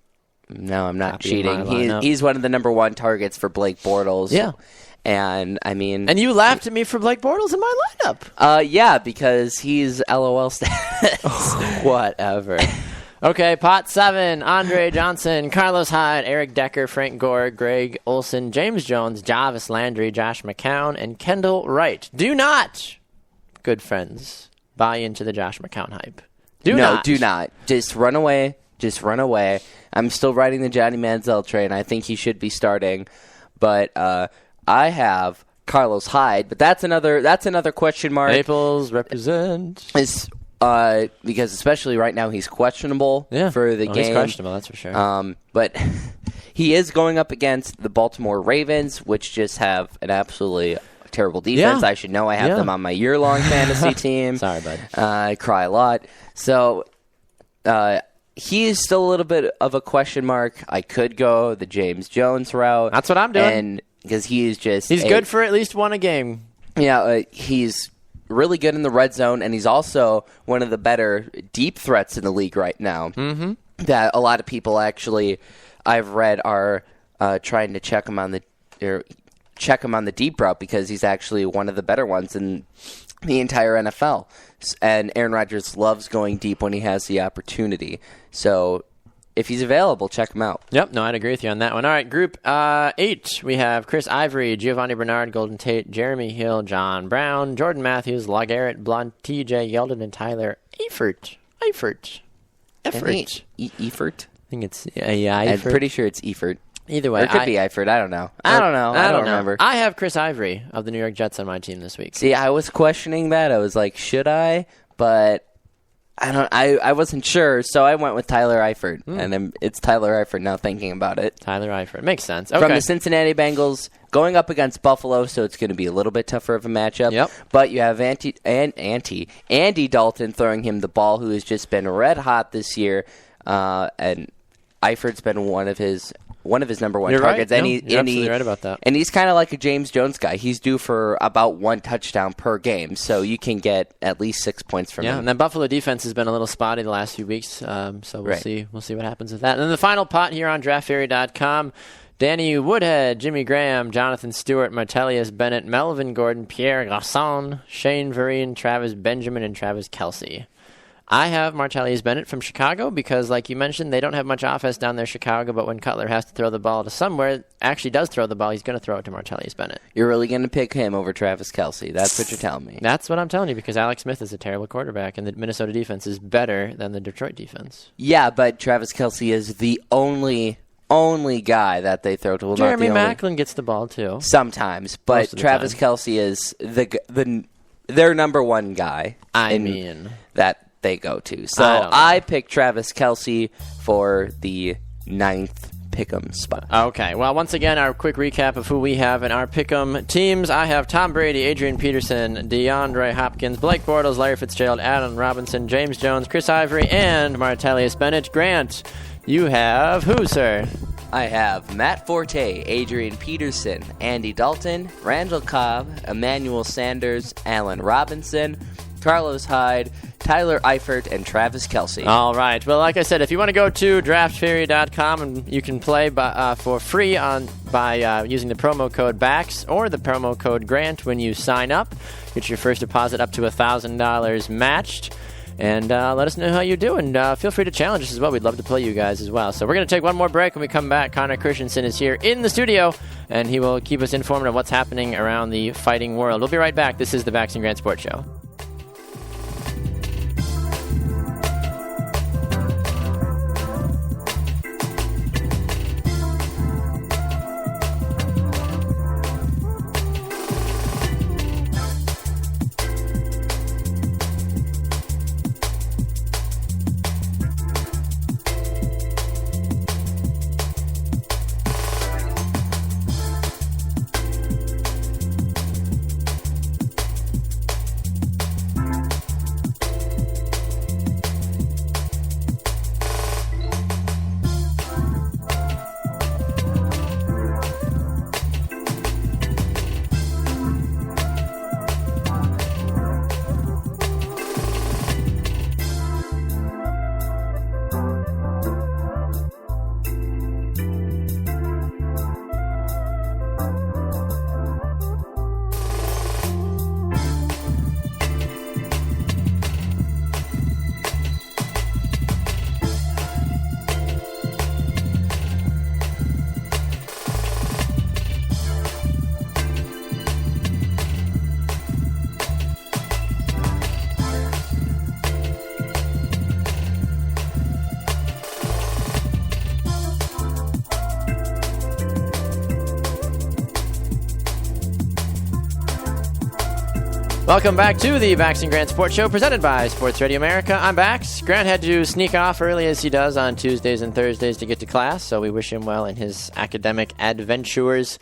No, I'm not cheating. He's one of the number 1 targets for Blake Bortles. Yeah. And, I mean... And you laughed at me for Blake Bortles in my lineup. Yeah, because he's LOL status. Whatever. Okay, pot 7. Andre Johnson, Carlos Hyde, Eric Decker, Frank Gore, Greg Olson, James Jones, Jarvis Landry, Josh McCown, and Kendall Wright. Do not, good friends, buy into the Josh McCown hype. Do not. Just run away. I'm still riding the Johnny Manziel train. I think he should be starting. But I have Carlos Hyde, but that's another question mark. Naples represent. Because especially right now he's questionable for the game. He's questionable, that's for sure. But he is going up against the Baltimore Ravens, which just have an absolutely terrible defense. I should know. I have them on my year-long fantasy team. Sorry, bud. I cry a lot. So... he is still a little bit of a question mark. I could go the James Jones route. That's what I'm doing. And because he's good for at least one a game. Yeah, he's really good in the red zone, and he's also one of the better deep threats in the league right now. Mm-hmm. That a lot of people actually, I've read, are trying to check him on the deep route because he's actually one of the better ones in the entire NFL. And Aaron Rodgers loves going deep when he has the opportunity. So if he's available, check him out. Yep, no, I'd agree with you on that one. All right, Group 8, we have Chris Ivory, Giovanni Bernard, Golden Tate, Jeremy Hill, John Brown, Jordan Matthews, LaGarrette Blunt, TJ Yeldon, and Tyler Eifert. Eifert? I think it's Eifert. I'm pretty sure it's Eifert. Either way. Or it could be Eifert. I don't know. I don't remember. I have Chris Ivory of the New York Jets on my team this week. See, I was questioning that. I was like, should I? But I wasn't sure, so I went with Tyler Eifert. And it's Tyler Eifert now thinking about it. Tyler Eifert. Makes sense. Okay. From the Cincinnati Bengals, going up against Buffalo, so it's going to be a little bit tougher of a matchup. Yep. But you have Andy Dalton throwing him the ball, who has just been red hot this year. And Eifert's been one of his number 1 targets. Right. And you're absolutely right about that. And he's kind of like a James Jones guy. He's due for about 1 touchdown per game, so you can get at least 6 points from him. Yeah, and that Buffalo defense has been a little spotty the last few weeks, so we'll see. We'll see what happens with that. And then the final pot here on DraftFairy.com, Danny Woodhead, Jimmy Graham, Jonathan Stewart, Martellus Bennett, Melvin Gordon, Pierre Garçon, Shane Vereen, Travis Benjamin, and Travis Kelce. I have Martellus Bennett from Chicago because, like you mentioned, they don't have much offense down there, Chicago, but when Cutler has to throw the ball to somewhere, actually does throw the ball, he's going to throw it to Martellus Bennett. You're really going to pick him over Travis Kelce. That's what you're telling me. That's what I'm telling you because Alex Smith is a terrible quarterback, and the Minnesota defense is better than the Detroit defense. Yeah, but Travis Kelce is the only guy that they throw to. Well, Jeremy Maclin gets the ball, too. Sometimes, but Travis Kelce is their number one guy. That they go to. So I picked Travis Kelce for the 9th pick'em spot. Okay. Well, once again, our quick recap of who we have in our pick'em teams. I have Tom Brady, Adrian Peterson, DeAndre Hopkins, Blake Bortles, Larry Fitzgerald, Allen Robinson, James Jones, Chris Ivory, and Martellus Bennett. Grant, you have who, sir? I have Matt Forte, Adrian Peterson, Andy Dalton, Randall Cobb, Emmanuel Sanders, Allen Robinson, Carlos Hyde, Tyler Eifert, and Travis Kelce. All right. Well, like I said, if you want to go to draftfury.com and you can play for free by using the promo code BAX or the promo code GRANT when you sign up. Get your first deposit up to $1,000 matched. And let us know how you do. And feel free to challenge us as well. We'd love to play you guys as well. So we're going to take one more break. When we come back, Connor Christensen is here in the studio, and he will keep us informed of what's happening around the fighting world. We'll be right back. This is the Bax and Grant Sports Show. Welcome back to the Bax and Grant Sports Show, presented by Sports Radio America. I'm Bax. Grant had to sneak off early, as he does on Tuesdays and Thursdays, to get to class, so we wish him well in his academic adventures.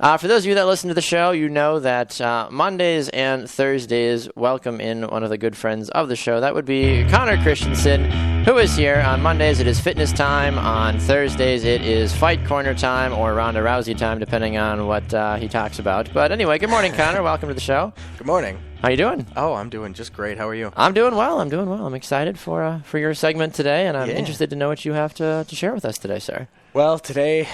For those of you that listen to the show, you know that Mondays and Thursdays welcome in one of the good friends of the show. That would be Connor Christensen, who is here. On Mondays, it is fitness time. On Thursdays, it is fight corner time or Ronda Rousey time, depending on what he talks about. But anyway, good morning, Connor. Welcome to the show. Good morning. How you doing? Oh, I'm doing just great. How are you? I'm doing well. I'm excited for your segment today, and I'm interested to know what you have to share with us today, sir. Well, today's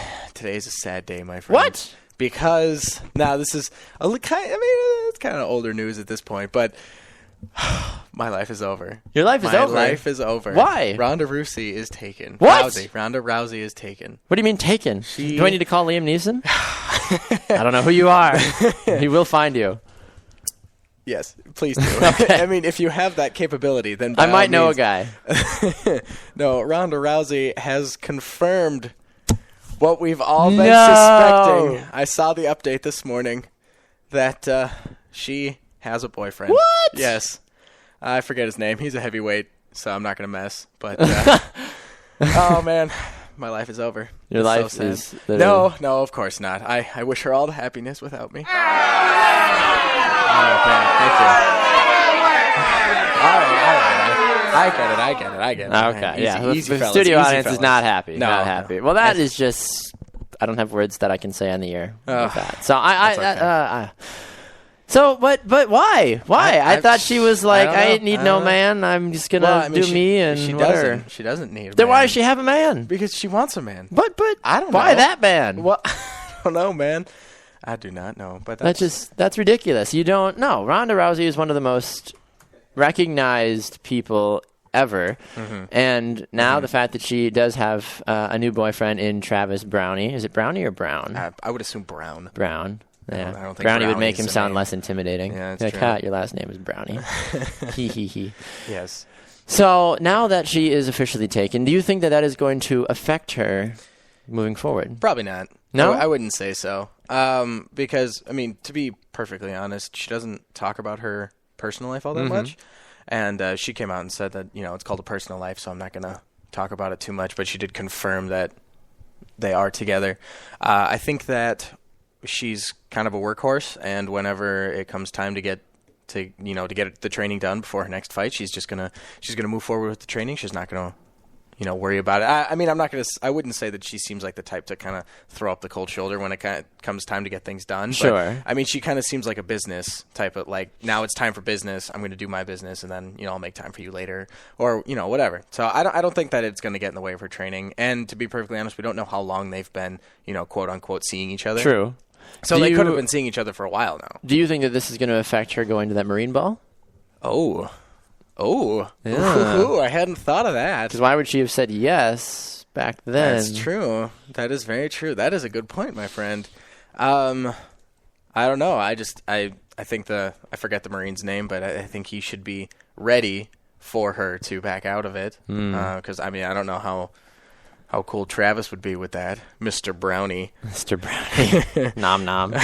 a sad day, my friend. What? Because now this is it's kind of older news at this point, but my life is over. Your life is over? My life is over. Why? Ronda Rousey is taken. What? Ronda Rousey is taken. What do you mean taken? Do I need to call Liam Neeson? I don't know who you are. He will find you. Yes, please do. Okay. I mean, if you have that capability, then I might know a guy. No, Ronda Rousey has confirmed what we've all been suspecting. I saw the update this morning that she has a boyfriend. What? Yes. I forget his name. He's a heavyweight, so I'm not going to mess. But, oh, man, my life is over. Your life so is... No, of course not. I wish her all the happiness without me. Oh, man, thank you. All right. I get it. Okay, Man, the fellas, studio audience fellas. is not happy. No, not happy. no. Well, that is just... I don't have words that I can say on the air with that. So but why? Why? I thought she was like, I ain't need no man. I'm just gonna do me and she whatever. She doesn't need a man. Then why does she have a man? Because she wants a man. But I don't know. why that man? Well, I don't know, man. I do not know. But that's ridiculous. You don't know. Ronda Rousey is one of the most recognized people ever. And now the fact that she does have a new boyfriend in Travis Brownie. Is it Brownie or Brown? I would assume Brown. Brown. Yeah. I don't think Brownie would Brownie make is him the sound name. less intimidating. Yeah, that's like, true. "Ha, your last name is Brownie." He he he. Yes. So now that she is officially taken, do you think that is going to affect her moving forward? Probably not. No? I wouldn't say so. Because, I mean, to be perfectly honest, she doesn't talk about her personal life all that much. And she came out and said that, it's called a personal life, so I'm not going to talk about it too much. But she did confirm that they are together. I think that she's kind of a workhorse, and whenever it comes time to get the training done before her next fight, she's gonna move forward with the training. She's not gonna worry about it. I mean, I wouldn't say that she seems like the type to kind of throw up the cold shoulder when it comes time to get things done. Sure. But, I mean, she kind of seems like a business type of, like, now it's time for business. I'm going to do my business, and then, I'll make time for you later, or, whatever. So I don't think that it's going to get in the way of her training. And to be perfectly honest, we don't know how long they've been, quote unquote, seeing each other. True. So they could have been seeing each other for a while now. Do you think that this is going to affect her going to that Marine Ball? Oh. Yeah. Ooh, I hadn't thought of that. Because why would she have said yes back then? That's true. That is very true. That is a good point, my friend. I don't know. I think I forget the Marine's name, but I think he should be ready for her to back out of it. Because, I don't know how cool Travis would be with that, Mr. Brownie. Mr. Brownie. Nom nom.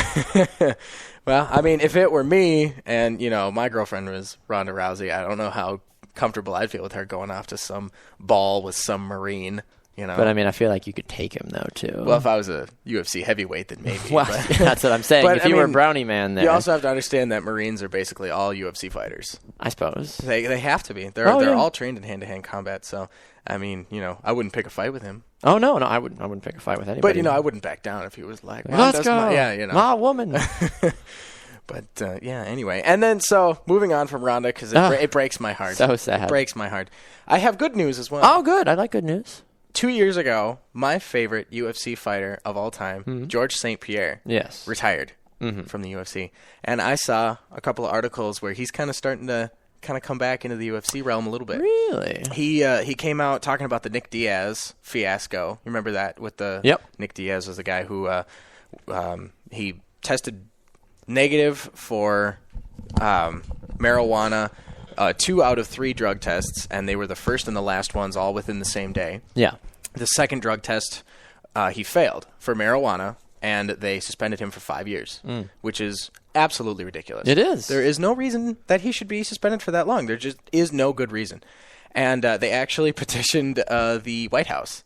Well, if it were me and, my girlfriend was Ronda Rousey, I don't know how comfortable I'd feel with her going off to some ball with some Marine, But, I feel like you could take him, though, too. Well, if I was a UFC heavyweight, then maybe. Well, that's what I'm saying. But, if you were a Brownie man there. You also have to understand that Marines are basically all UFC fighters. I suppose. They have to be. They're all trained in hand-to-hand combat, so, I wouldn't pick a fight with him. Oh, no, I wouldn't pick a fight with anybody. But, I wouldn't back down if he was like, let's go. My woman. But, anyway. And then, so, moving on from Ronda, because it breaks my heart. So sad. It breaks my heart. I have good news as well. Oh, good. I like good news. 2 years ago, my favorite UFC fighter of all time, George St. Pierre, retired from the UFC. And I saw a couple of articles where he's kind of starting to come back into the UFC realm a little bit. Really? He came out talking about the Nick Diaz fiasco. You remember that with the Nick Diaz was the guy who he tested negative for marijuana, 2 out of 3 drug tests, and they were the first and the last ones all within the same day. Yeah. The second drug test, he failed for marijuana, and they suspended him for 5 years, which is absolutely ridiculous. It is. There is no reason that he should be suspended for that long. There just is no good reason. And they actually petitioned the White House.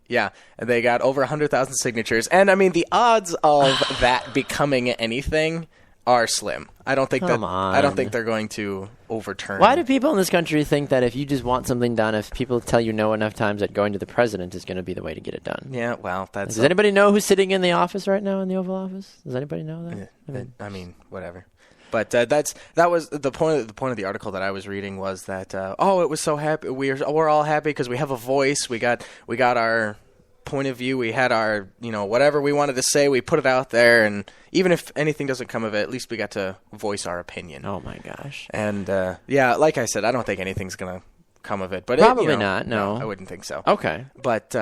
Yeah, and they got over 100,000 signatures. And, the odds of that becoming anything are slim. I don't think they're going to overturn. Why do people in this country think that if you just want something done, if people tell you no enough times, that going to the president is going to be the way to get it done? Yeah, well, that's... Does anybody know who's sitting in the office right now, in the Oval Office? Does anybody know that? Whatever. But that was the point. The point of the article that I was reading was that it was so happy. We're all happy because we have a voice. We got our point of view. We had our whatever we wanted to say. We put it out there, and even if anything doesn't come of it, at least we got to voice our opinion. Oh my gosh! And like I said, I don't think anything's gonna come of it. But probably not. No, I wouldn't think so. Okay. But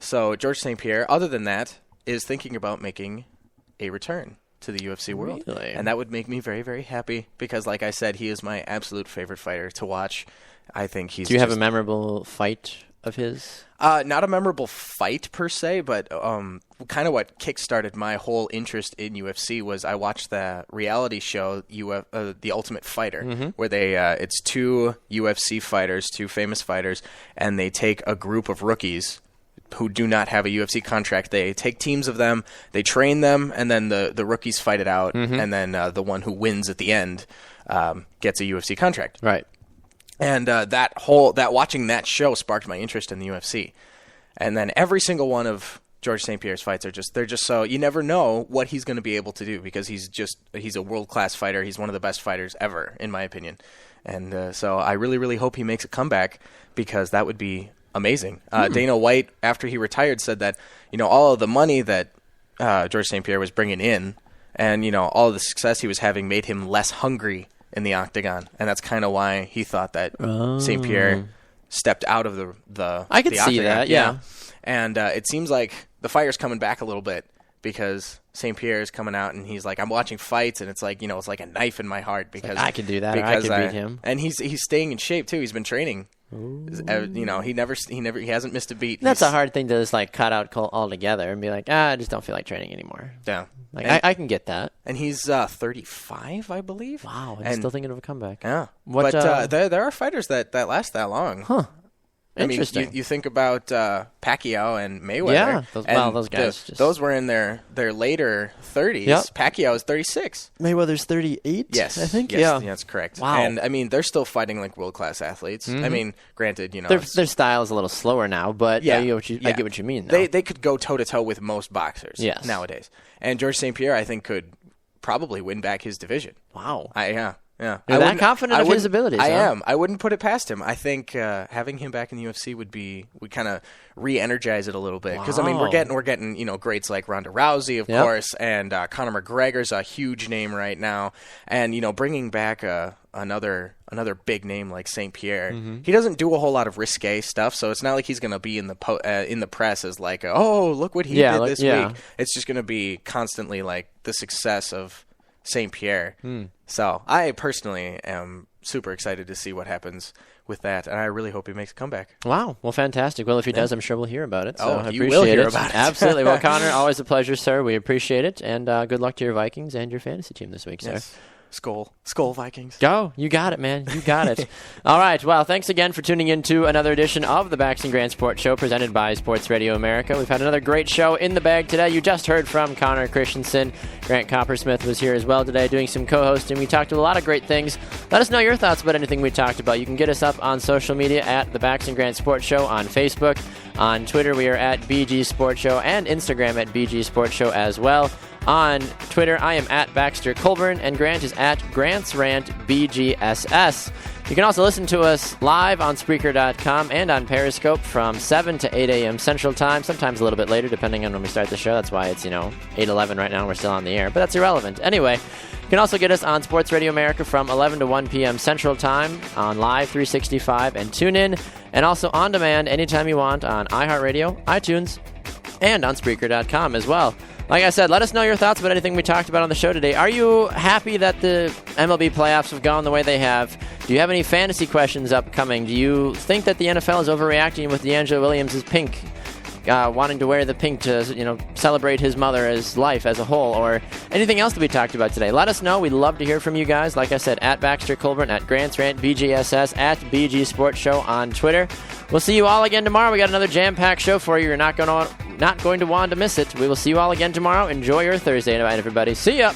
so George St. Pierre, other than that, is thinking about making a return to the UFC world. Really? And that would make me very, very happy because, like I said, he is my absolute favorite fighter to watch. I think he's... Do you have a memorable fight of his? Not a memorable fight per se, but kind of what kickstarted my whole interest in UFC was I watched the reality show, The Ultimate Fighter, where it's 2 UFC fighters, 2 famous fighters, and they take a group of rookies who do not have a UFC contract. They take teams of them, they train them, and then the rookies fight it out, and then the one who wins at the end gets a UFC contract. Right. And watching that show sparked my interest in the UFC. And then every single one of George St. Pierre's fights they're just so, you never know what he's going to be able to do because he's a world-class fighter. He's one of the best fighters ever, in my opinion. And so I really, really hope he makes a comeback because that would be amazing. Dana White, after he retired, said that all of the money that George St. Pierre was bringing in and all of the success he was having made him less hungry in the octagon, and that's kind of why he thought that St. Pierre stepped out of the I could the see octagon. that, yeah. And it seems like the fire's coming back a little bit because St. Pierre is coming out and he's like, I'm watching fights and it's like, it's like a knife in my heart because I could do that. Or I could beat him. And he's staying in shape too. He's been training. He hasn't missed a beat. That's a hard thing to just like cut out altogether and be like, I just don't feel like training anymore. Yeah. Like I can get that. And he's 35, I believe. Wow, I'm still thinking of a comeback. Yeah. What, but there are fighters that last that long. Huh. I mean, Interesting. you think about Pacquiao and Mayweather. Yeah, those guys. Those were in their later 30s. Yep. Pacquiao is 36. Mayweather's 38. Yes, I think. Yes, yeah, that's correct. Wow. And I mean, they're still fighting like world class athletes. I mean, granted, their style is a little slower now, but I get what you mean. Though. They could go toe to toe with most boxers. Yes. Nowadays, and George St. Pierre, I think, could probably win back his division. Wow. Yeah. You're that confident of his abilities? I huh? am. I wouldn't put it past him. I think having him back in the UFC would kind of re-energize it a little bit because I mean we're getting greats like Ronda Rousey of course, and Conor McGregor's a huge name right now, and bringing back another big name like St. Pierre. He doesn't do a whole lot of risque stuff, so it's not like he's going to be in the press as like oh look what he did this week. It's just going to be constantly like the success of St. Pierre. So I personally am super excited to see what happens with that, and I really hope he makes a comeback. Wow. Well, fantastic. Well, if he does, I'm sure we'll hear about it. So I you appreciate will hear it. about it. Absolutely. Well, Connor, always a pleasure, sir. We appreciate it, and good luck to your Vikings and your fantasy team this week, sir. Yes. Skull Vikings. Go. You got it, man. You got it. All right. Well, thanks again for tuning in to another edition of the Baxton Grant Sports Show presented by Sports Radio America. We've had another great show in the bag today. You just heard from Connor Christensen. Grant Coppersmith was here as well today doing some co-hosting. We talked about a lot of great things. Let us know your thoughts about anything we talked about. You can get us up on social media at the Baxton Grant Sports Show on Facebook. On Twitter, we are at BG Sports Show, and Instagram at BG Sports Show as well. On Twitter, I am at Baxter Colburn, and Grant is at Grant's Rant BGSS. You can also listen to us live on Spreaker.com and on Periscope from 7 to 8 a.m. Central Time, sometimes a little bit later, depending on when we start the show. That's why it's, 8:11 right now, and we're still on the air, but that's irrelevant. Anyway, you can also get us on Sports Radio America from 11 to 1 p.m. Central Time on Live 365 and TuneIn, and also on demand anytime you want on iHeartRadio, iTunes, and on Spreaker.com as well. Like I said, let us know your thoughts about anything we talked about on the show today. Are you happy that the MLB playoffs have gone the way they have? Do you have any fantasy questions upcoming? Do you think that the NFL is overreacting with DeAngelo Williams' pink, wanting to wear the pink to celebrate his mother as life as a whole, or anything else that we talked about today? Let us know. We'd love to hear from you guys. Like I said, at Baxter Colburn, at Grant's Rant BGSS, at BG Sports Show on Twitter. We'll see you all again tomorrow. We got another jam-packed show for you. You're not going to want to miss it. We will see you all again tomorrow. Enjoy your Thursday night, everybody. See ya.